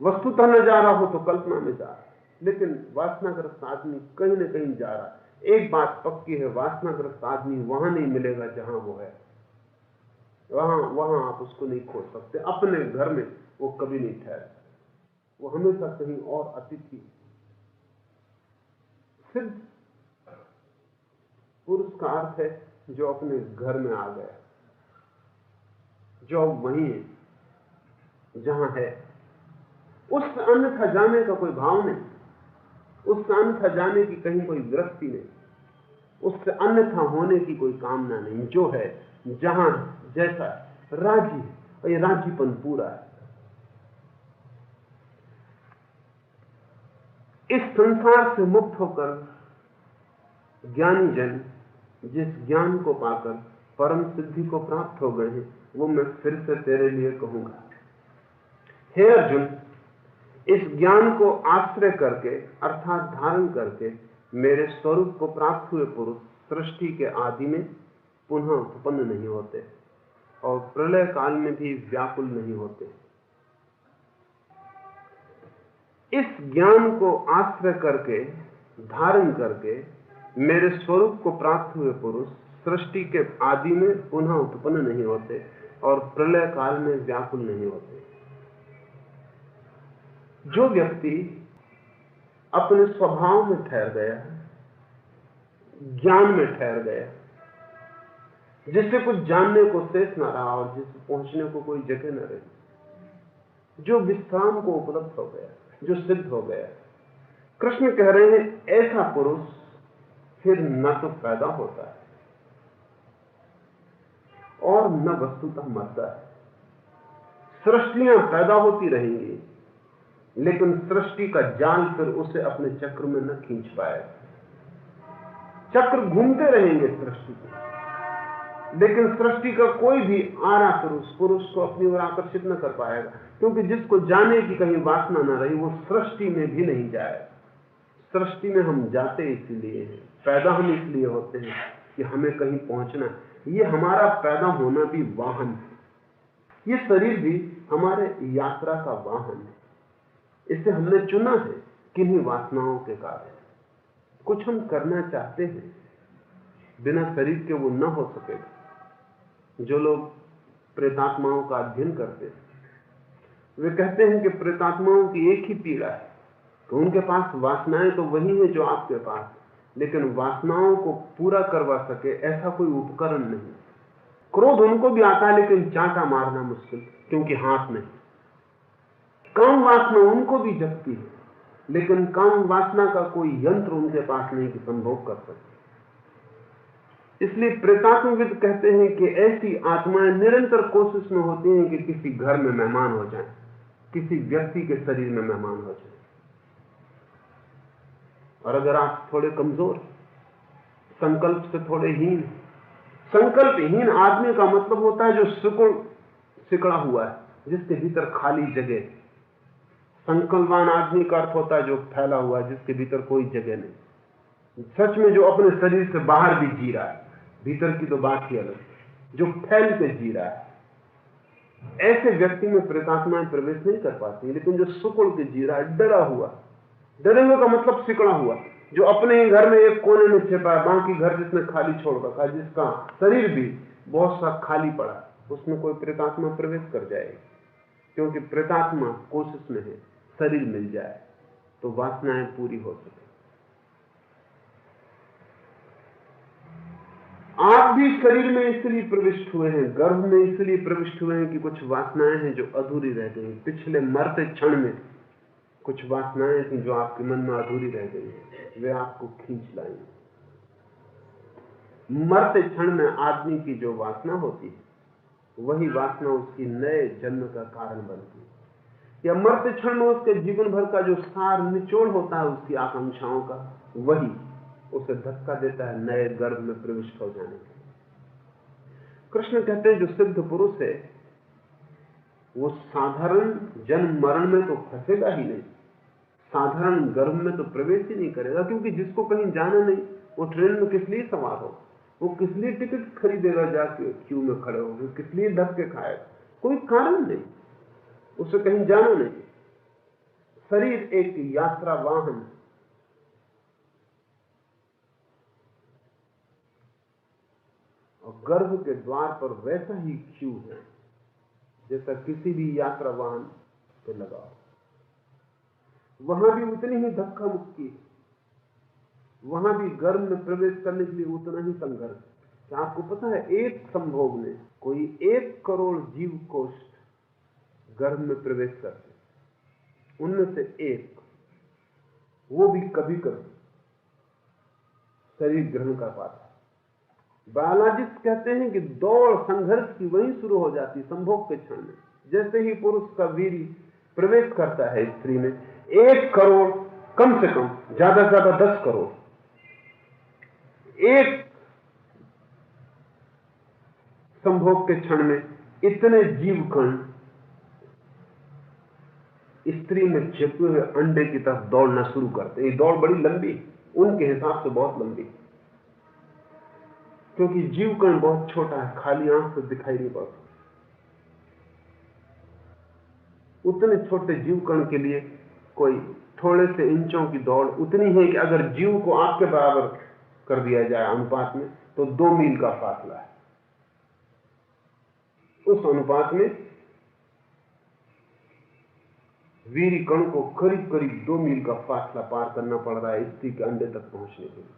वस्तुतः न जा रहा हो तो कल्पना में जा रहा है, लेकिन वासनाग्रस्त आदमी कहीं ना कहीं जा रहा है। एक बात पक्की है, वासनाग्रस्त आदमी वहां नहीं मिलेगा जहां वो है। वहां आप उसको नहीं खोज सकते। अपने घर में वो कभी नहीं ठहरे, वो हमेशा कहीं और अतिथि। सिद्ध पुरुष का अर्थ है जो अपने घर में आ गया, जो वहीं है जहां है। उससे अन्यथा जाने का कोई भाव नहीं, उससे अन्यथा जाने की कहीं कोई वृत्ति नहीं, उससे अन्यथा होने की कोई कामना नहीं। जो है, जहां जैसा राजी है, और ये राजीपन पूरा है। इस संसार से मुक्त होकर ज्ञानी जन जिस ज्ञान को पाकर परम सिद्धि को प्राप्त हो गए हैं, वो मैं फिर से तेरे लिए कहूंगा। हे अर्जुन, इस ज्ञान को आश्रय करके अर्थात धारण करके मेरे स्वरूप को प्राप्त हुए पुरुष सृष्टि के आदि में पुनः उत्पन्न नहीं होते और प्रलय काल में भी व्याकुल नहीं होते। इस ज्ञान को आश्रय करके धारण करके मेरे स्वरूप को प्राप्त हुए पुरुष सृष्टि के आदि में पुनः उत्पन्न नहीं होते और प्रलय काल में व्याकुल नहीं होते। जो व्यक्ति अपने स्वभाव में ठहर गया, ज्ञान में ठहर गया, जिससे कुछ जानने को शेष न रहा और जिससे पहुंचने को कोई जगह न रही, जो विश्राम को उपलब्ध हो गया, जो सिद्ध हो गया, कृष्ण कह रहे हैं ऐसा पुरुष फिर न तो पैदा होता है और न वस्तुतः मरता है। सृष्टियां पैदा होती रहेंगी, लेकिन सृष्टि का जाल फिर उसे अपने चक्र में न खींच पाएगा। चक्र घूमते रहेंगे सृष्टि के, लेकिन सृष्टि का कोई भी आरा फिर उस पुरुष को अपनी ओर आकर्षित न कर पाएगा, क्योंकि जिसको जाने की कहीं वासना न रही वो सृष्टि में भी नहीं जाएगा। सृष्टि में हम जाते इसलिए हैं, पैदा हम इसलिए होते हैं कि हमें कहीं पहुंचना है। ये हमारा पैदा होना भी वाहन है, ये शरीर भी हमारे यात्रा का वाहन है। इसे हमने चुना है किन्हीं वासनाओं के कारण। कुछ हम करना चाहते हैं, बिना शरीर के वो न हो सकेगा। जो लोग प्रेतात्माओं का अध्ययन करते हैं वे कहते हैं कि प्रेतात्माओं की एक ही पीड़ा है तो उनके पास वासनाएं तो वही है जो आपके पास, लेकिन वासनाओं को पूरा करवा सके ऐसा कोई उपकरण नहीं। क्रोध उनको भी आता है, लेकिन चांटा मारना मुश्किल, क्योंकि हाथ नहीं। काम वासना उनको भी जगती है, लेकिन काम वासना का कोई यंत्र उनके पास नहीं कि संभोग कर सके। इसलिए प्रेतात्मविद कहते हैं कि ऐसी आत्माएं निरंतर कोशिश में होती हैं कि किसी घर में मेहमान हो जाएं, किसी व्यक्ति के शरीर में मेहमान हो जाएं। और अगर आप थोड़े कमजोर, संकल्प से थोड़े हीन, संकल्पहीन आदमी का मतलब होता है जो सिकड़ा हुआ है, जिसके भीतर खाली जगह। संकल्पवान आदमी का अर्थ होता है जो फैला हुआ है, जिसके भीतर कोई जगह नहीं। सच में जो अपने शरीर से बाहर भी जी रहा है, भीतर की तो बात ही अलग, जो फैल के जी रहा है, ऐसे व्यक्ति में प्रेतात्माएं प्रवेश नहीं कर पाती। लेकिन जो सुकड़ के जी रहा है, डरा हुआ, डरे हुए का मतलब सिकड़ा हुआ, जो अपने ही घर में एक कोने में छिपा है, बाकी घर जिसने खाली छोड़ रखा है, जिसका शरीर भी बहुत सा खाली पड़ा, उसमें कोई प्रेतात्मा प्रवेश कर जाएगी। क्योंकि प्रेतात्मा कोशिश में है शरीर मिल जाए तो वासनाएं पूरी हो सके। आप भी शरीर में इसलिए प्रविष्ट हुए हैं, गर्भ में इसलिए प्रविष्ट हुए हैं कि कुछ वासनाएं हैं जो अधूरी रह गई। पिछले मरते क्षण में कुछ वासनाएं थी जो आपके मन में अधूरी रह गई, वे आपको खींच लाई। मरते क्षण में आदमी की जो वासना होती है, वही वासना उसकी नए जन्म का कारण बनती है। या मरते क्षण में उसके जीवन भर का जो सार निचोड़ होता है उसकी आकांक्षाओं का, वही उसे धक्का देता है नए गर्भ में प्रविष्ट हो जाने के। कृष्ण कहते हैं जो सिद्ध पुरुष है वो साधारण जन्म मरण में तो फंसेगा ही नहीं, साधारण गर्भ में तो प्रवेश ही नहीं करेगा। क्योंकि जिसको कहीं जाना नहीं, वो ट्रेन में किस लिए सवार हो, वो किस लिए टिकट खरीदेगा, जाके क्यू में खड़े होगा, किस लिए धक्के खाएगा, कोई कारण नहीं, उसे कहीं जाना नहीं। शरीर एक यात्रा वाहन, और गर्भ के द्वार पर वैसा ही क्यू है जैसा किसी भी यात्रा वाहन पे लगा हो। वहां भी उतनी ही धक्का मुक्की, वहां भी गर्भ में प्रवेश करने के लिए उतना ही संघर्ष। क्या आपको पता है एक संभोग में कोई 1 करोड़ जीव कोष गर्भ में प्रवेश करते, उनमें से एक, वो भी कभी कभी शरीर ग्रहण कर पाता। बायोलॉजिस्ट कहते हैं कि दौड़ संघर्ष की वहीं शुरू हो जाती संभोग के क्षण में। जैसे ही पुरुष का वीर्य प्रवेश करता है स्त्री में, 1 करोड़, कम से कम, ज्यादा से ज्यादा 10 करोड़, एक संभोग के क्षण में इतने जीव कण स्त्री में छिपे हुए अंडे की तरफ दौड़ना शुरू करते हैं। ये दौड़ बड़ी लंबी, उनके हिसाब से बहुत लंबी, क्योंकि जीव कण बहुत छोटा है, खाली आंख से दिखाई नहीं पड़ता। उतने छोटे जीव कण के लिए कोई थोड़े से इंचों की दौड़ उतनी है कि अगर जीव को आपके बराबर कर दिया जाए अनुपात में, तो 2 मील का फासला है। उस अनुपात में वीर्य कण को करीब करीब 2 मील का फासला पार करना पड़ रहा है स्त्री के अंडे तक पहुंचने के लिए।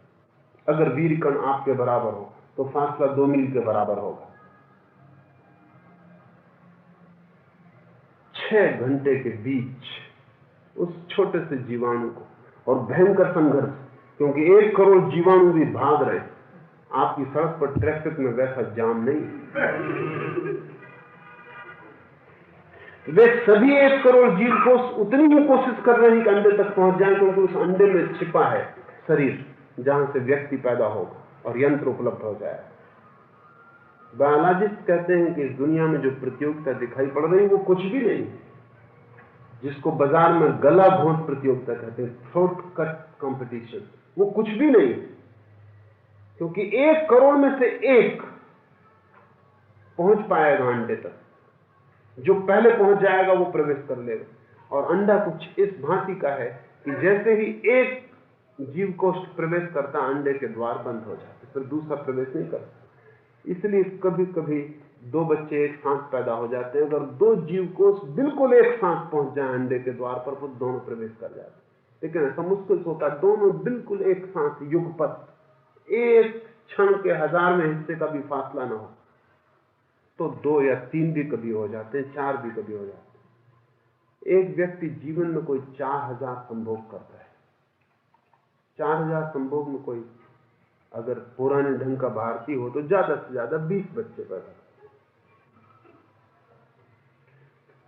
अगर वीर्य कण आपके बराबर हो तो फासला 2 मील के बराबर होगा। 6 घंटे के बीच उस छोटे से जीवाणु को, और भयंकर संघर्ष, क्योंकि 1 करोड़ जीवाणु भी भाग रहे। आपकी सड़क पर ट्रैफिक में वैसा जाम नहीं, वे सभी 1 करोड़ जीव कोष उतनी ही कोशिश कर रहे हैं कि अंडे तक पहुंच जाएं, क्योंकि उस अंडे में छिपा है शरीर जहां से व्यक्ति पैदा होगा और यंत्र उपलब्ध हो जाए। बायोलॉजिस्ट कहते हैं कि इस दुनिया में जो प्रतियोगिता दिखाई पड़ रही है वो कुछ भी नहीं, जिसको बाजार में गला घोंट प्रतियोगिता कहते हैं, थ्रोट कट कंपटीशन, वो कुछ भी नहीं, क्योंकि 1 करोड़ में से 1 पहुंच पाएगा अंडे तक। जो पहले पहुंच जाएगा वो प्रवेश कर लेगा। और अंडा कुछ इस भांति का है कि जैसे ही एक जीव कोष प्रवेश करता, अंडे के द्वार बंद हो जाते, फिर दूसरा प्रवेश नहीं करता। इसलिए कभी कभी 2 बच्चे एक साथ पैदा हो जाते हैं। अगर 2 जीव कोष बिल्कुल एक साथ पहुंच जाए अंडे के द्वार पर, तो दोनों प्रवेश कर जाते। लेकिन ऐसा मुश्किल होता, दोनों बिल्कुल एक साथ युगपत, एक क्षण के 1000वें हिस्से का भी फासला ना हो, तो 2 या 3 भी कभी हो जाते हैं, 4 भी कभी हो जाते हैं। एक व्यक्ति जीवन में कोई 4000 संभोग करता है। 4000 संभोग में कोई अगर पुराने ढंग का भारतीय हो तो ज्यादा से ज्यादा 20 बच्चे पैदा करते हैं।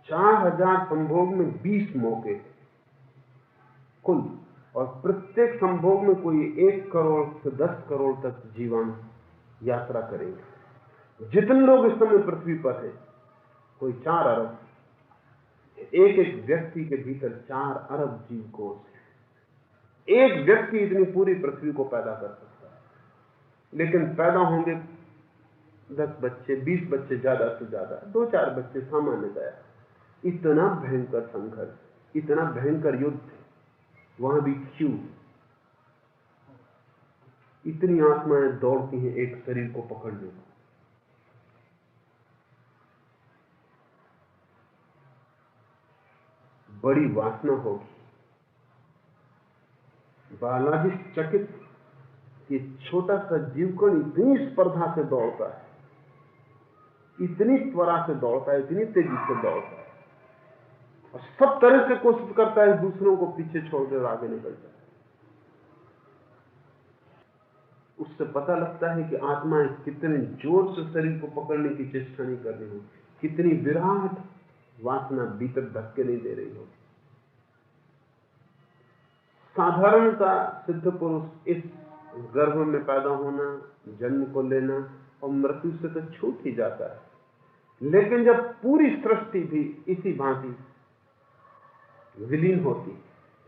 4000 संभोग में 20 मौके कुल, और प्रत्येक संभोग में कोई 1 करोड़ से 10 करोड़ तक जीवाणु यात्रा करेंगे। जितने लोग इस समय पृथ्वी पर है, कोई 4 अरब, एक एक व्यक्ति के भीतर 4 अरब जीवकोश है। एक व्यक्ति इतनी पूरी पृथ्वी को पैदा कर सकता है, लेकिन पैदा होंगे 10 बच्चे, 20 बच्चे ज्यादा से ज्यादा, 2-4 बच्चे सामान्यतया। इतना भयंकर संघर्ष, इतना भयंकर युद्ध, वहां भी क्यों? इतनी आत्माएं दौड़ती हैं एक शरीर को पकड़ने को। बड़ी वासना होगी। बायोलॉजिस्ट चकित कि छोटा सा जीवकण इतनी स्पर्धा से दौड़ता है, इतनी त्वरा से दौड़ता है, इतनी तेजी से दौड़ता है, और सब तरह से कोशिश करता है दूसरों को पीछे छोड़कर आगे निकल जाए। उससे पता लगता है कि आत्माएं कितने जोर से शरीर को पकड़ने की चेष्टा नहीं कर रही हो, कितनी विराट वासना भीतर धक्के नहीं दे रही हो। साधारणता सिद्ध पुरुष इस गर्भ में पैदा होना, जन्म को लेना और मृत्यु से तो छूट ही जाता है, लेकिन जब पूरी सृष्टि भी इसी भांति विलीन होती,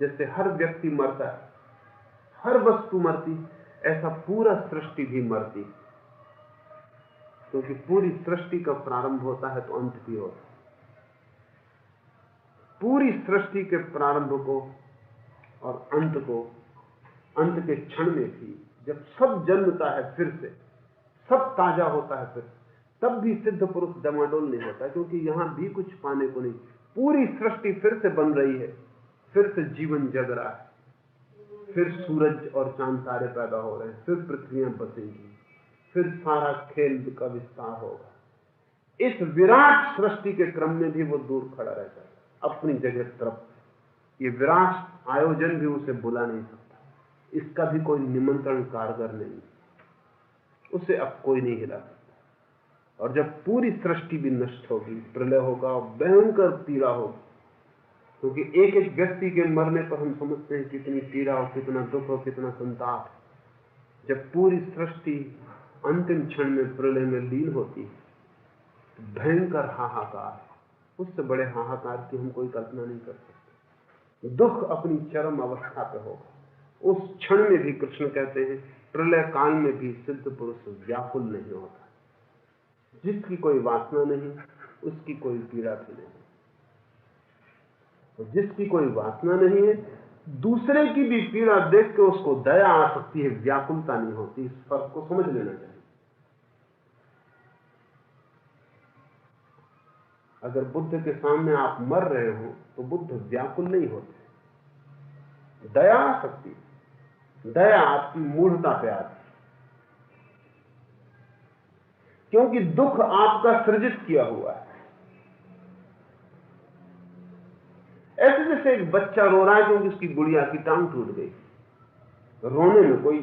जैसे हर व्यक्ति मरता है, हर वस्तु मरती, ऐसा पूरा सृष्टि भी मरती, क्योंकि पूरी सृष्टि का प्रारंभ होता है तो अंत भी होता है। पूरी सृष्टि के प्रारंभ को और अंत को, अंत के क्षण में भी जब सब जन्मता है, फिर से सब ताजा होता है, फिर तब भी सिद्ध पुरुष डमाडोल नहीं होता, क्योंकि यहां भी कुछ पाने को नहीं। पूरी सृष्टि फिर से बन रही है, फिर से जीवन जग रहा है, फिर सूरज और चांद तारे पैदा हो रहे हैं, फिर पृथ्वियां बसेंगी, फिर सारा खेल का विस्तार होगा। इस विराट सृष्टि के क्रम में भी वो दूर खड़ा रहता है, अपनी जगह तरफ। ये विराट आयोजन भी उसे बुला नहीं सकता, इसका भी कोई निमंत्रण कारगर नहीं, उसे अब कोई नहीं हिला सकता। और जब पूरी सृष्टि भी नष्ट होगी, प्रलय होगा और भयंकर पीड़ा होगी, क्योंकि एक एक व्यक्ति के मरने पर हम समझते हैं कितनी पीड़ा और कितना दुख और कितना संताप। जब पूरी सृष्टि अंतिम क्षण में प्रलय में लीन होती है, भयंकर हाहाकार, उससे बड़े हाहाकार की हम कोई कल्पना नहीं कर सकते। दुख अपनी चरम अवस्था पे होगा। उस क्षण में भी कृष्ण कहते हैं, प्रलय काल में भी सिद्ध पुरुष व्याकुल नहीं होता। जिसकी कोई वासना नहीं, उसकी कोई पीड़ा भी नहीं। और जिसकी कोई वासना नहीं है, दूसरे की भी पीड़ा देख के उसको दया आ सकती है, व्याकुलता नहीं होती। इस फर्क को समझ लेना चाहिए। अगर बुद्ध के सामने आप मर रहे हो तो बुद्ध व्याकुल नहीं होते, दया आ सकती है। दया आपकी मूढ़ता पे आती, क्योंकि दुख आपका सृजित किया हुआ है। ऐसे जैसे एक बच्चा रो रहा है क्योंकि उसकी गुड़िया की टांग टूट गई। रोने में कोई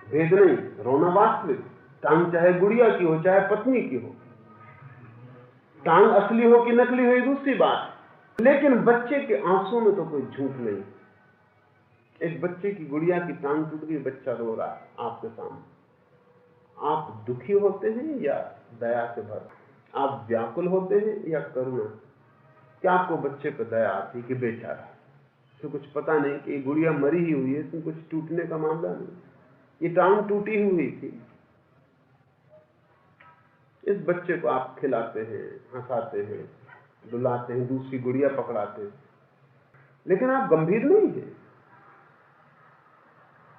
भेद नहीं, रोना वास्तविक। टांग चाहे गुड़िया की हो, चाहे पत्नी की हो, टांग असली हो कि नकली हो, ये दूसरी बात, लेकिन बच्चे के आंसुओं में तो कोई झूठ नहीं। एक बच्चे की गुड़िया की टांग टूट गई, बच्चा रो रहा है आपके सामने, आप दुखी होते हैं या दया से भर? आप व्याकुल होते हैं या करुणा? क्या आपको बच्चे पर दया आती कि बेचारा, तो कुछ पता नहीं कि गुड़िया मरी ही हुई है, इसमें कुछ टूटने का मामला नहीं, ये टांग टूटी हुई थी। इस बच्चे को आप खिलाते हैं, हंसाते हैं, दुलाते हैं, दूसरी गुड़िया पकड़ाते हैं, लेकिन आप गंभीर नहीं है।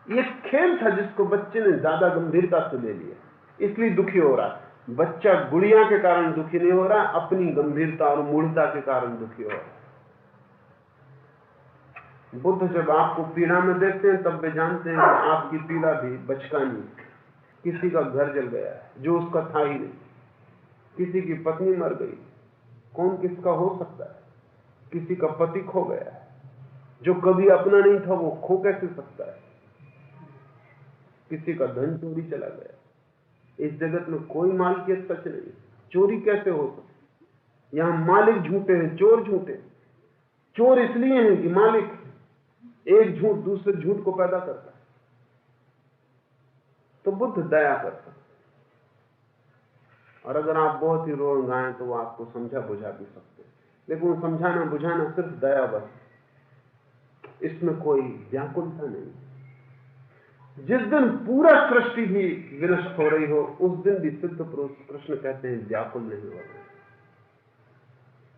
ये खेल था जिसको बच्चे ने ज्यादा गंभीरता से ले लिया, इसलिए दुखी हो रहा है। बच्चा गुड़िया के कारण दुखी नहीं हो रहा, अपनी गंभीरता और मूढ़ता के कारण दुखी हो रहा है। बुद्ध जब आपको पीड़ा में देखते हैं तब वे जानते हैं कि आपकी पीड़ा भी बचकानी। किसी का घर जल गया है जो उसका था ही नहीं, किसी की पत्नी मर गई, कौन किसका हो सकता है? किसी का पति खो गया है, जो कभी अपना नहीं था वो खो कैसे सकता है? किसी का धन चोरी चला गया। इस जगत में कोई मालिकियत सच नहीं, चोरी कैसे हो सकती? यहां मालिक झूठे हैं, चोर झूठे। चोर इसलिए हैं कि मालिक एक झूठ दूसरे झूठ को पैदा करता है। तो बुद्ध दया करता है, और अगर आप बहुत ही रोण गाएं तो वो आपको समझा बुझा भी सकते हैं, लेकिन वो समझाना बुझाना सिर्फ दया बस, इसमें कोई व्याकुलता नहीं। जिस दिन पूरा सृष्टि भी विनष्ट हो रही हो उस दिन भी सिद्ध पुरुष कृष्ण कहते हैं व्याकुल नहीं हो रहे।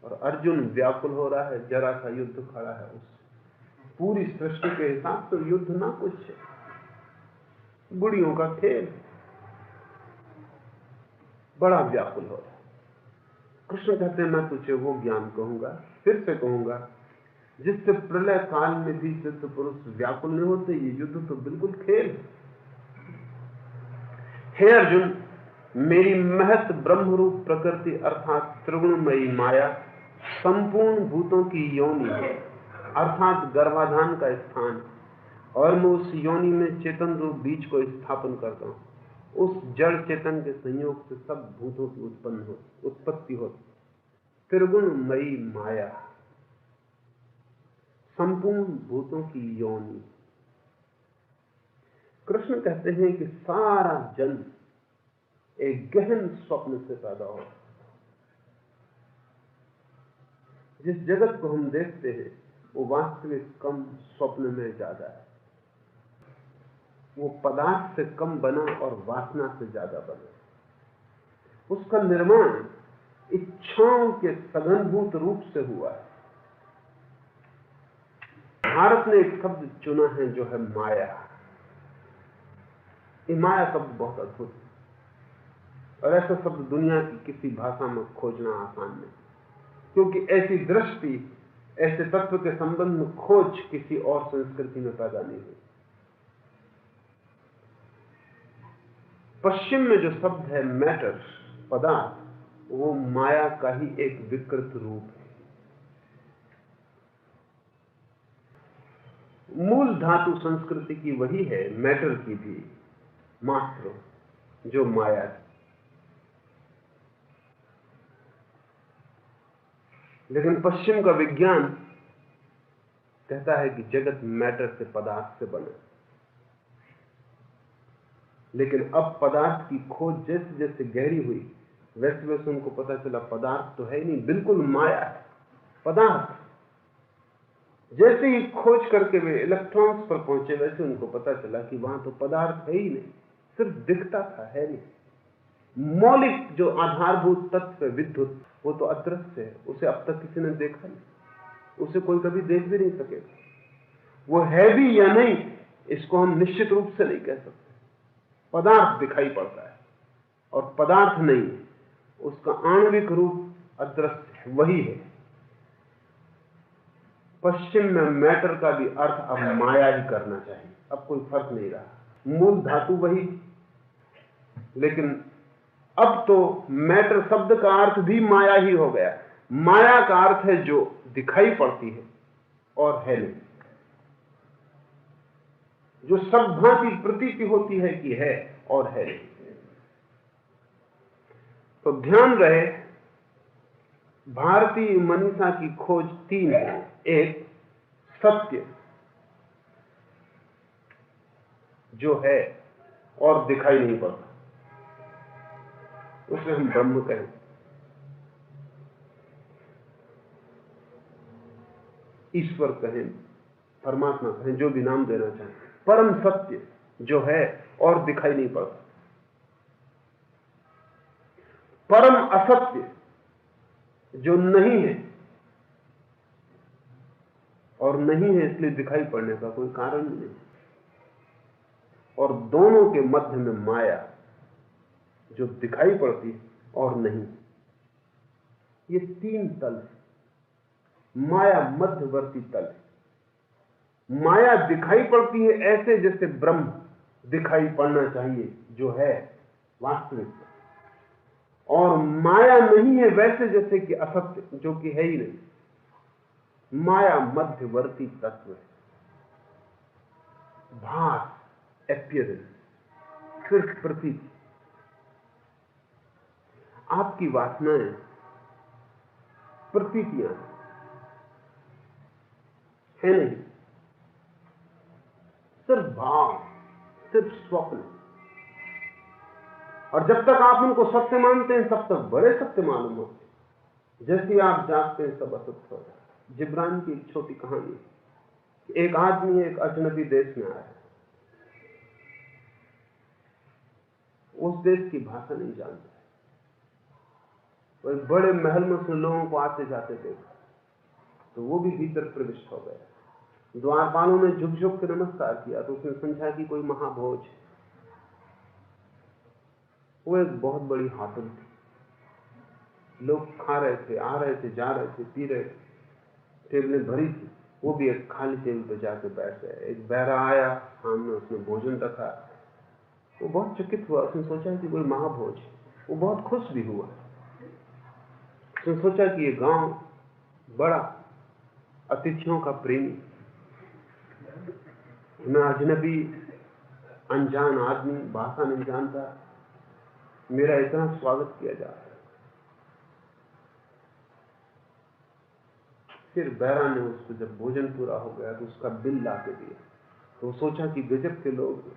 और अर्जुन व्याकुल हो रहा है, जरा सा युद्ध खड़ा है उससे। पूरी सृष्टि के हिसाब से युद्ध ना कुछ है, बुढ़ियों का खेल। बड़ा व्याकुल हो रहा है। कृष्ण कहते हैं मैं तुझे वो ज्ञान कहूंगा, फिर से कहूंगा, जिससे प्रलय काल में भी सिद्ध पुरुष व्याकुल नहीं होते। ये युद्ध तो बिल्कुल खेल है। हे अर्जुन, मेरी महत ब्रह्मरूप प्रकृति अर्थात त्रिगुणमयी माया संपूर्ण भूतों की योनि है, अर्थात गर्भाधान का स्थान, और मैं उस योनि में चेतन रूप बीज को स्थापन करता हूं। उस जड़ चेतन के संयोग से सब भूतों की उत्पत्ति होती। त्रिगुणमयी माया संपूर्ण भूतों की योनि। कृष्ण कहते हैं कि सारा जन्म एक गहन स्वप्न से पैदा हो। जिस जगत को हम देखते हैं वो वास्तविक कम, स्वप्न में ज्यादा है। वो पदार्थ से कम बना और वासना से ज्यादा बना। उसका निर्माण इच्छाओं के सघनभूत रूप से हुआ है। भारत ने एक शब्द चुना है जो है माया। ये माया शब्द बहुत अद्भुत है, और ऐसा शब्द दुनिया की किसी भाषा में खोजना आसान नहीं, क्योंकि ऐसी दृष्टि, ऐसे तत्व के संबंध में खोज किसी और संस्कृति में पैदा नहीं हुई। पश्चिम में जो शब्द है मैटर, पदार्थ, वो माया का ही एक विकृत रूप है। मूल धातु संस्कृति की वही है, मैटर की भी, मात्र जो माया है। लेकिन पश्चिम का विज्ञान कहता है कि जगत मैटर से, पदार्थ से बना। लेकिन अब पदार्थ की खोज जैसे जैसे गहरी हुई, वैसे वैसे उनको पता चला पदार्थ तो है ही नहीं, बिल्कुल माया है पदार्थ। जैसे ही खोज करके वे इलेक्ट्रॉन्स पर पहुंचे, वैसे उनको पता चला कि वहां तो पदार्थ है ही नहीं, सिर्फ दिखता था, है नहीं। मौलिक जो आधारभूत तत्व है, विद्युत, वो तो अदृश्य है, उसे अब तक किसी ने देखा नहीं, उसे कोई कभी देख भी नहीं सकेगा। वो है भी या नहीं, इसको हम निश्चित रूप से नहीं कह सकते। पदार्थ दिखाई पड़ता है, और पदार्थ नहीं, उसका आणविक रूप अदृश्य है, वही है। पश्चिम में मैटर का भी अर्थ अब माया ही करना चाहिए, अब कोई फर्क नहीं रहा। मूल धातु वही, लेकिन अब तो मैटर शब्द का अर्थ भी माया ही हो गया। माया का अर्थ है जो दिखाई पड़ती है और है नहीं, जो सब भांति प्रतीति होती है कि है और है नहीं। तो ध्यान रहे, भारतीय मनीषा की खोज तीन है। एक, सत्य जो है और दिखाई नहीं पड़ता, उसे हम ब्रह्म कहें। ईश्वर कहें, परमात्मा कहें, जो भी नाम देना चाहें। परम सत्य जो है और दिखाई नहीं पड़ता। परम असत्य जो नहीं है, और नहीं है इसलिए दिखाई पड़ने का कोई कारण नहीं। और दोनों के मध्य में माया जो दिखाई पड़ती है और नहीं। ये तीन तल है, माया मध्यवर्ती तल है। माया दिखाई पड़ती है ऐसे जैसे ब्रह्म दिखाई पड़ना चाहिए, जो है वास्तविक। और माया नहीं है वैसे जैसे कि असत्य, जो कि है ही नहीं। माया मध्यवर्ती तत्व है, भास, एपियरेंस, सिर्फ प्रतीति। आपकी वासनाएं प्रतीतियां है नहीं, सिर्फ भाव, सिर्फ स्वप्न। और जब तक आप उनको सत्य मानते हैं तब तक बड़े सत्य मालूम होते हैं। जैसे ही आप जागते हैं सब असत्य हो जाता है। जिब्रान की एक छोटी कहानी, एक आदमी एक अजनबी देश में आया, उस देश की भाषा नहीं जानता, तो एक बड़े महल में उसने लोगों को आते जाते देखा, तो वो भी भीतर प्रविष्ट हो गया। द्वारपालों ने झुक झुक के नमस्कार किया तो उसने समझा कि कोई महाभोज है। वो एक बहुत बड़ी होटल थी, लोग खा रहे थे, आ रहे थे, जा रहे थे, पी रहे थे, टेबलें भरी थी। वो भी एक खाली टेबल पर जाकर बैठ गया। एक बहरा आया, सामने उसने भोजन रखा। वो बहुत चकित हुआ, उसने सोचा कि कोई महाभोज है। वो बहुत खुश भी हुआ। उसने सोचा कि ये गांव बड़ा अतिथियों का प्रेमी, मैं अजनबी अनजान आदमी, भाषा नहीं जानता, मेरा इतना स्वागत किया जा रहा है। फिर बैरा ने उसको जब भोजन पूरा हो गया तो उसका बिल ला के दिया। तो सोचा कि गजब के लोग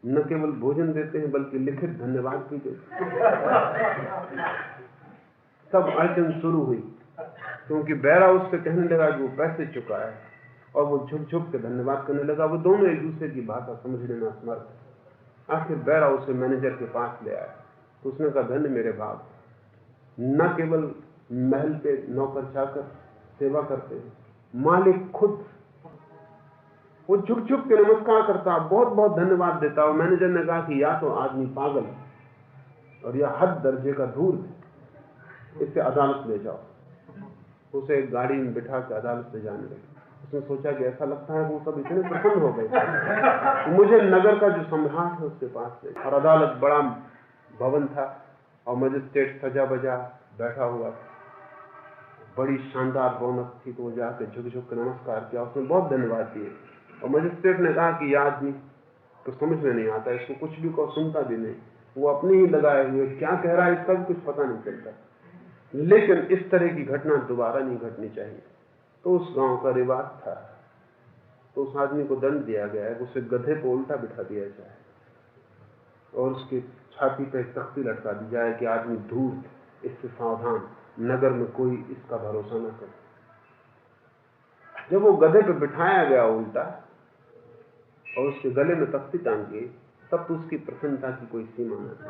न केवल भोजन देते हैं बल्कि लिखित धन्यवाद भी देते हैं। तब अड़चन शुरू हुई, क्योंकि बैरा उससे कहने लगा कि वो पैसे चुका है और वो झुक झुक के धन्यवाद करने लगा। वो दोनों एक दूसरे की भाषा समझने में असमर्थ। आखिर बैरा उसे मैनेजर के पास ले आया तो उसने कहा, धन्य मेरे भाग, न केवल महल पे नौकर चाकर सेवा करते हैं, मालिक खुद वो झुक झुक के नमस्कार करता, बहुत बहुत धन्यवाद देता। और मैनेजर ने कहा कि या तो आदमी पागल और या हद दर्जे का धूर्त है, इससे अदालत ले जाओ। उसे एक गाड़ी में बिठा के अदालत ले जाने लगे। उसने सोचा कि ऐसा लगता है वो सब इतने प्रसन्न हो गए, मुझे नगर का जो सम्राट है उसके पास ले। और अदालत बड़ा भवन था और मजिस्ट्रेट सजा बजा बैठा हुआ, बड़ी शानदार रौनक थी। तो वो जाके झुक झुक के नमस्कार किया, उसने बहुत धन्यवाद दिए। और मजिस्ट्रेट ने कहा कि यह आदमी तो समझ में नहीं आता, इसको कुछ भी को सुनता भी नहीं, वो अपने ही लगाए हुए क्या कह रहा है इसका भी कुछ पता नहीं चलता, लेकिन इस तरह की घटना दोबारा नहीं घटनी चाहिए। तो उस गांव का रिवाज था, तो उस आदमी को दंड दिया गया है, उसे गधे को उल्टा बिठा दिया जाए और उसकी छाती पे तख्ती लटका दी जाए कि आदमी धूर्त, इससे सावधान, नगर में कोई इसका भरोसा न करे। जब वो गधे पे बिठाया गया उल्टा और उसके गले में तख्ती टांगी, तब तो उसकी प्रसन्नता की कोई सीमा न थी।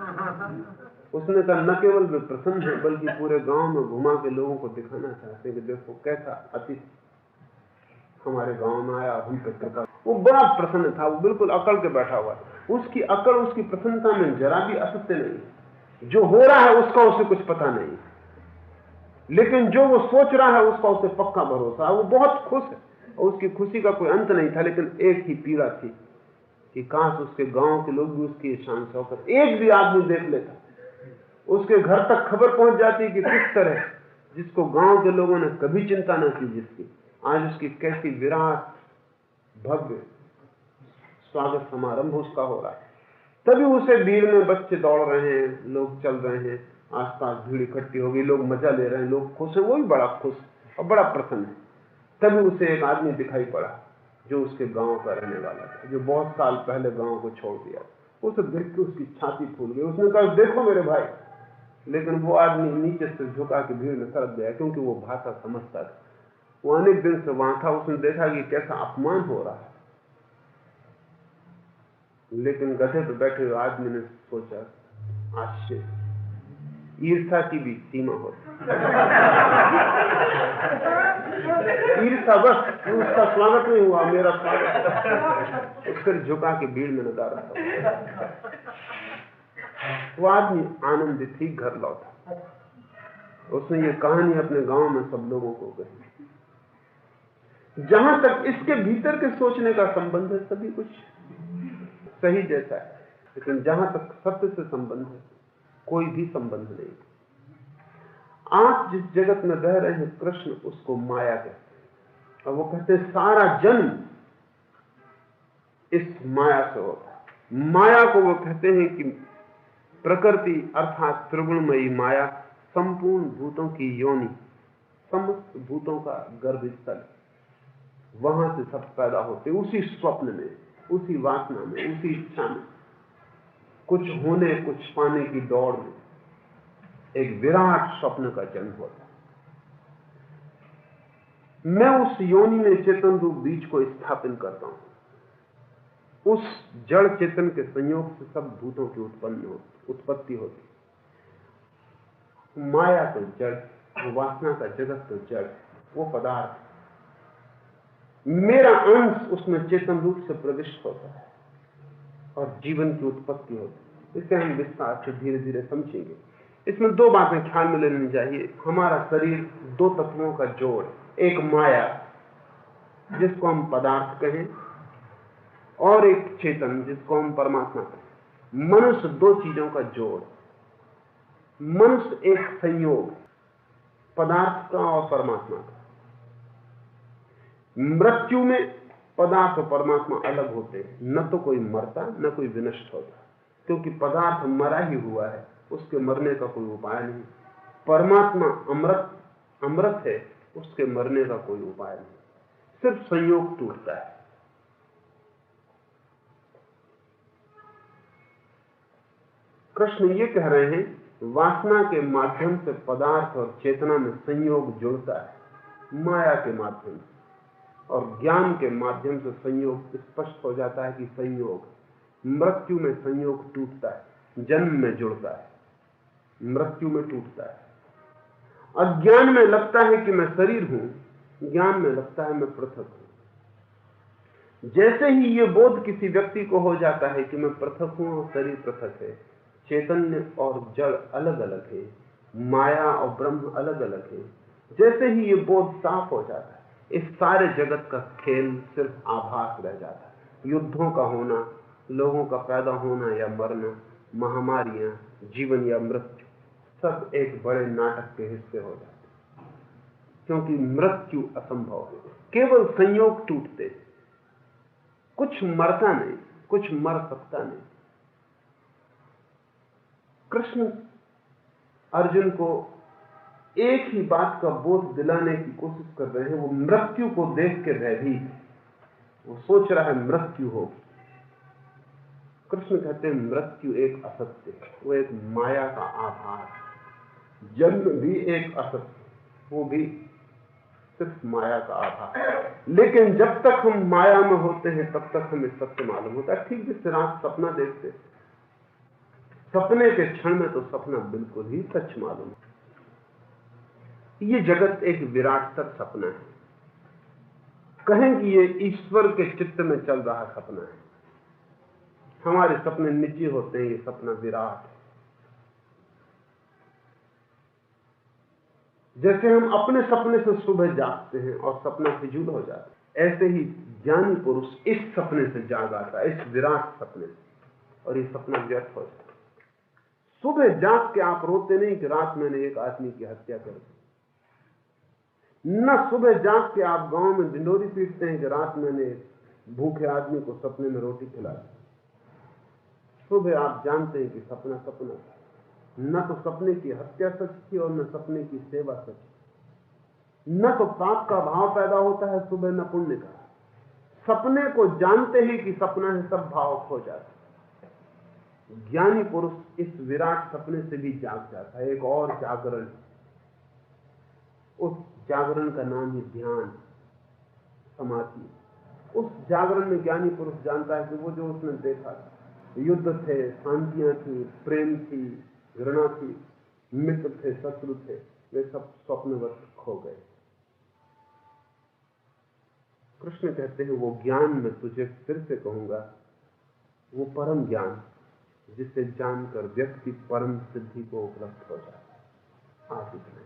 उसने कहा, न केवल वे प्रसन्न है बल्कि पूरे गांव में घुमा के लोगों को दिखाना चाहते कि देखो कैसा अतिथि हमारे गांव में आया, हम पे कृपा। वो बड़ा प्रसन्न था, वो बिल्कुल अकड़ के बैठा हुआ। उसकी अकड़, उसकी प्रसन्नता में जरा भी असत्य नहीं। जो हो रहा है उसका उसे कुछ पता नहीं, लेकिन जो वो सोच रहा है उसका उसे पक्का भरोसा है। वो बहुत खुश है और उसकी खुशी का कोई अंत नहीं था। लेकिन एक ही पीड़ा थी कि काश उसके गांव के लोग भी उसकी शान से होकर एक भी आदमी देख लेता, उसके घर तक खबर पहुंच जाती कि किस तरह जिसको गांव के लोगों ने कभी चिंता न की, जिसकी आज उसकी कैसी विराट भव्य स्वागत समारंभ उसका हो रहा है। तभी उसे भीड़ में बच्चे दौड़ रहे हैं, लोग चल रहे हैं, आसपास भीड़ इकट्ठी हो गई, लोग मजा ले रहे हैं, लोग खुश हैं, वो भी बड़ा खुश और बड़ा प्रसन्न है। तभी उसे एक आदमी दिखाई पड़ा जो उसके गांव का रहने वाला था, जो बहुत साल पहले गांव को छोड़ दिया। उसे देख के उसकी छाती फूल गई। उसने कहा, देखो मेरे भाई। लेकिन वो आदमी नीचे से झुका के भीड़ में सरक गया, क्योंकि वो भाषा समझता था, वो अनेक दिन से वहां था। उसने देखा कि कैसा अपमान हो रहा है। लेकिन गधे पर बैठे हुए आदमी ने सोचा, आश्चर्य, ईर्ष्या की भी सीमा होती। ईर्ष्या बस, उसका स्वागत नहीं हुआ, मेरा स्वागत। फिर झुका के भीड़ में नजारा था। वो आदमी आनंदित ही घर लौटा। उसने ये कहानी अपने गांव में सब लोगों को कही। जहां तक इसके भीतर के सोचने का संबंध है, सभी कुछ सही जैसा है, लेकिन जहां तक सत्य से संबंध है कोई भी संबंध नहीं। आप जिस जगत में रह रहे हैं, कृष्ण उसको माया कहते हैं, और वो कहते हैं सारा जन्म इस माया से होता है। माया को वो कहते हैं कि प्रकृति अर्थात त्रिगुणमयी माया संपूर्ण भूतों की योनि, समस्त भूतों का गर्भस्थल, वहां से सब पैदा होते, उसी स्वप्न में, उसी वासना में, उसी इच्छा में, कुछ होने कुछ पाने की दौड़ में एक विराट स्वप्न का जन्म होता है। मैं उस योनि में चेतन रूप बीज को स्थापित करता हूं। उस जड़ चेतन के संयोग से सब भूतों की उत्पत्ति होती। माया तो जड़, वासना का जगत तो जड़, वो पदार्थ, मेरा अंश उसमें चेतन रूप से प्रविष्ट होता है और जीवन की उत्पत्ति होती है। इसे हम विस्तार से धीरे धीरे समझेंगे। इसमें दो बातें ख्याल में लेनी चाहिए। हमारा शरीर दो तत्वों का जोड़, एक माया जिसको हम पदार्थ कहें, और एक चेतन जिसको हम परमात्मा कहें। मनुष्य दो चीजों का जोड़, मनुष्य एक संयोग पदार्थ का और परमात्मा का। मृत्यु में पदार्थ और परमात्मा अलग होते हैं, न तो कोई मरता न कोई विनष्ट होता, क्योंकि पदार्थ मरा ही हुआ है, उसके मरने का कोई उपाय नहीं। परमात्मा अमृत है, उसके मरने का कोई उपाय नहीं, सिर्फ संयोग टूटता है। कृष्ण ये कह रहे हैं वासना के माध्यम से पदार्थ और चेतना में संयोग जुड़ता है माया के माध्यम से, और ज्ञान के माध्यम से संयोग स्पष्ट हो जाता है कि संयोग, मृत्यु में संयोग टूटता है, जन्म में जुड़ता है, मृत्यु में टूटता है। अज्ञान में लगता है कि मैं शरीर हूं, ज्ञान में लगता है मैं पृथक हूं। जैसे ही ये बोध किसी व्यक्ति को हो जाता है कि मैं पृथक हूं और शरीर पृथक है, चैतन्य और जड़ अलग अलग है, माया और ब्रह्म अलग अलग है, जैसे ही ये बोध साफ हो जाता है, इस सारे जगत का खेल सिर्फ आभास रह जाता है। युद्धों का होना, लोगों का पैदा होना या मरना, महामारियां, जीवन या मृत्यु, सब एक बड़े नाटक के हिस्से हो जाते हैं, क्योंकि मृत्यु असंभव है, केवल संयोग टूटते। कुछ मरता नहीं, कुछ मर सकता नहीं। कृष्ण अर्जुन को एक ही बात का बोध दिलाने की कोशिश कर रहे हैं। वो मृत्यु को देख के भयभीत है, वो सोच रहा है मृत्यु होगी। कृष्ण कहते हैं मृत्यु एक असत्य है, वो एक माया का आभास। जन्म भी एक असत्य, वो भी सिर्फ माया का आभास। लेकिन जब तक हम माया में होते हैं तब तक हमें सत्य मालूम होता है। ठीक जिस रात सपना देखते, सपने के क्षण में तो सपना बिल्कुल ही सच मालूम है। ये जगत एक विराटतर सपना है, कहें कि ये ईश्वर के चित्त में चल रहा सपना है। हमारे सपने निजी होते हैं, ये सपना विराट है। जैसे हम अपने सपने से सुबह जागते हैं और सपना फिजूल हो जाता है, ऐसे ही ज्ञानी पुरुष इस सपने से जाग आता है, इस विराट सपने से, और ये सपना व्यर्थ हो जाता है। सुबह जाग के आप रोते नहीं कि रात मैंने एक आदमी की हत्या कर दी, न सुबह जाग के आप गांव में ढिंडोरी पीटते हैं कि रात मैंने भूखे आदमी को सपने में रोटी खिला दी। सुबह आप जानते हैं कि सपना सपना था, न तो सपने की हत्या सच थी और न सपने की सेवा सच थी। न तो पाप का भाव पैदा होता है सुबह, न पुण्य का। सपने को जानते ही कि सपना है, सब भाव खो जाता है। ज्ञानी पुरुष इस विराट सपने से भी जाग जाता है, एक और जागरण। उस जागरण का नाम है ध्यान, समाधि। उस जागरण में ज्ञानी पुरुष जानता है कि वो जो उसने देखा, युद्ध थे, शांतियां थी, प्रेम थी, घृणा थी, मित्र थे, शत्रु थे, वे सब स्वप्नवत खो गए। कृष्ण कहते हैं वो ज्ञान मैं तुझे फिर से कहूंगा, वो परम ज्ञान जिसे जानकर व्यक्ति परम सिद्धि को उपलब्ध हो जाता है। आप इतना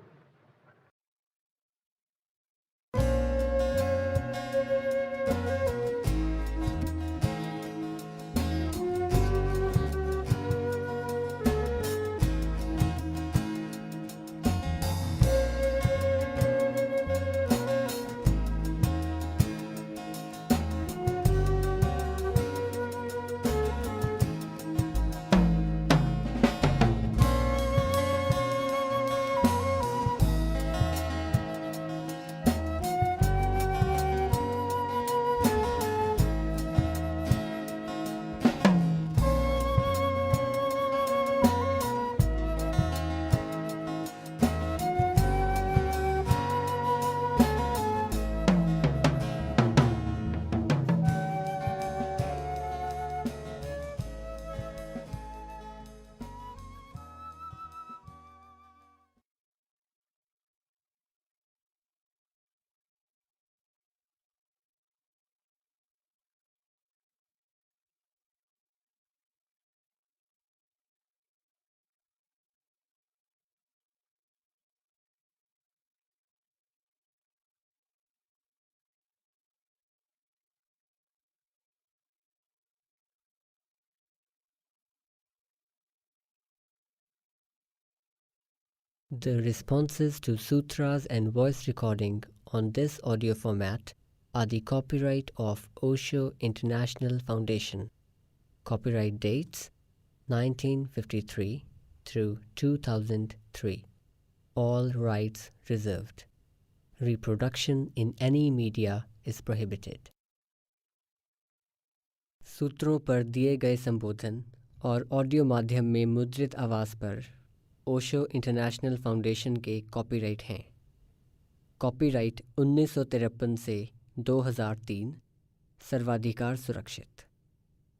The responses to sutras and voice recording on this audio format are the copyright of Osho International Foundation. Copyright dates 1953 through 2003. All rights reserved. Reproduction in any media is prohibited. सूत्रों पर दिए गए संबोधन और ऑडियो माध्यम में मुद्रित आवाज़ पर ओशो इंटरनेशनल फाउंडेशन के कॉपीराइट हैं। कॉपीराइट 1953 से 2003, सर्वाधिकार सुरक्षित।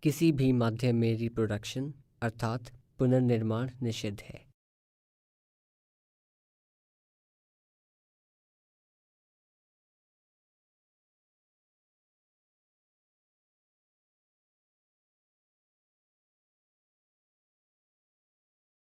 किसी भी माध्यम में रिप्रोडक्शन अर्थात पुनर्निर्माण निषिद्ध है।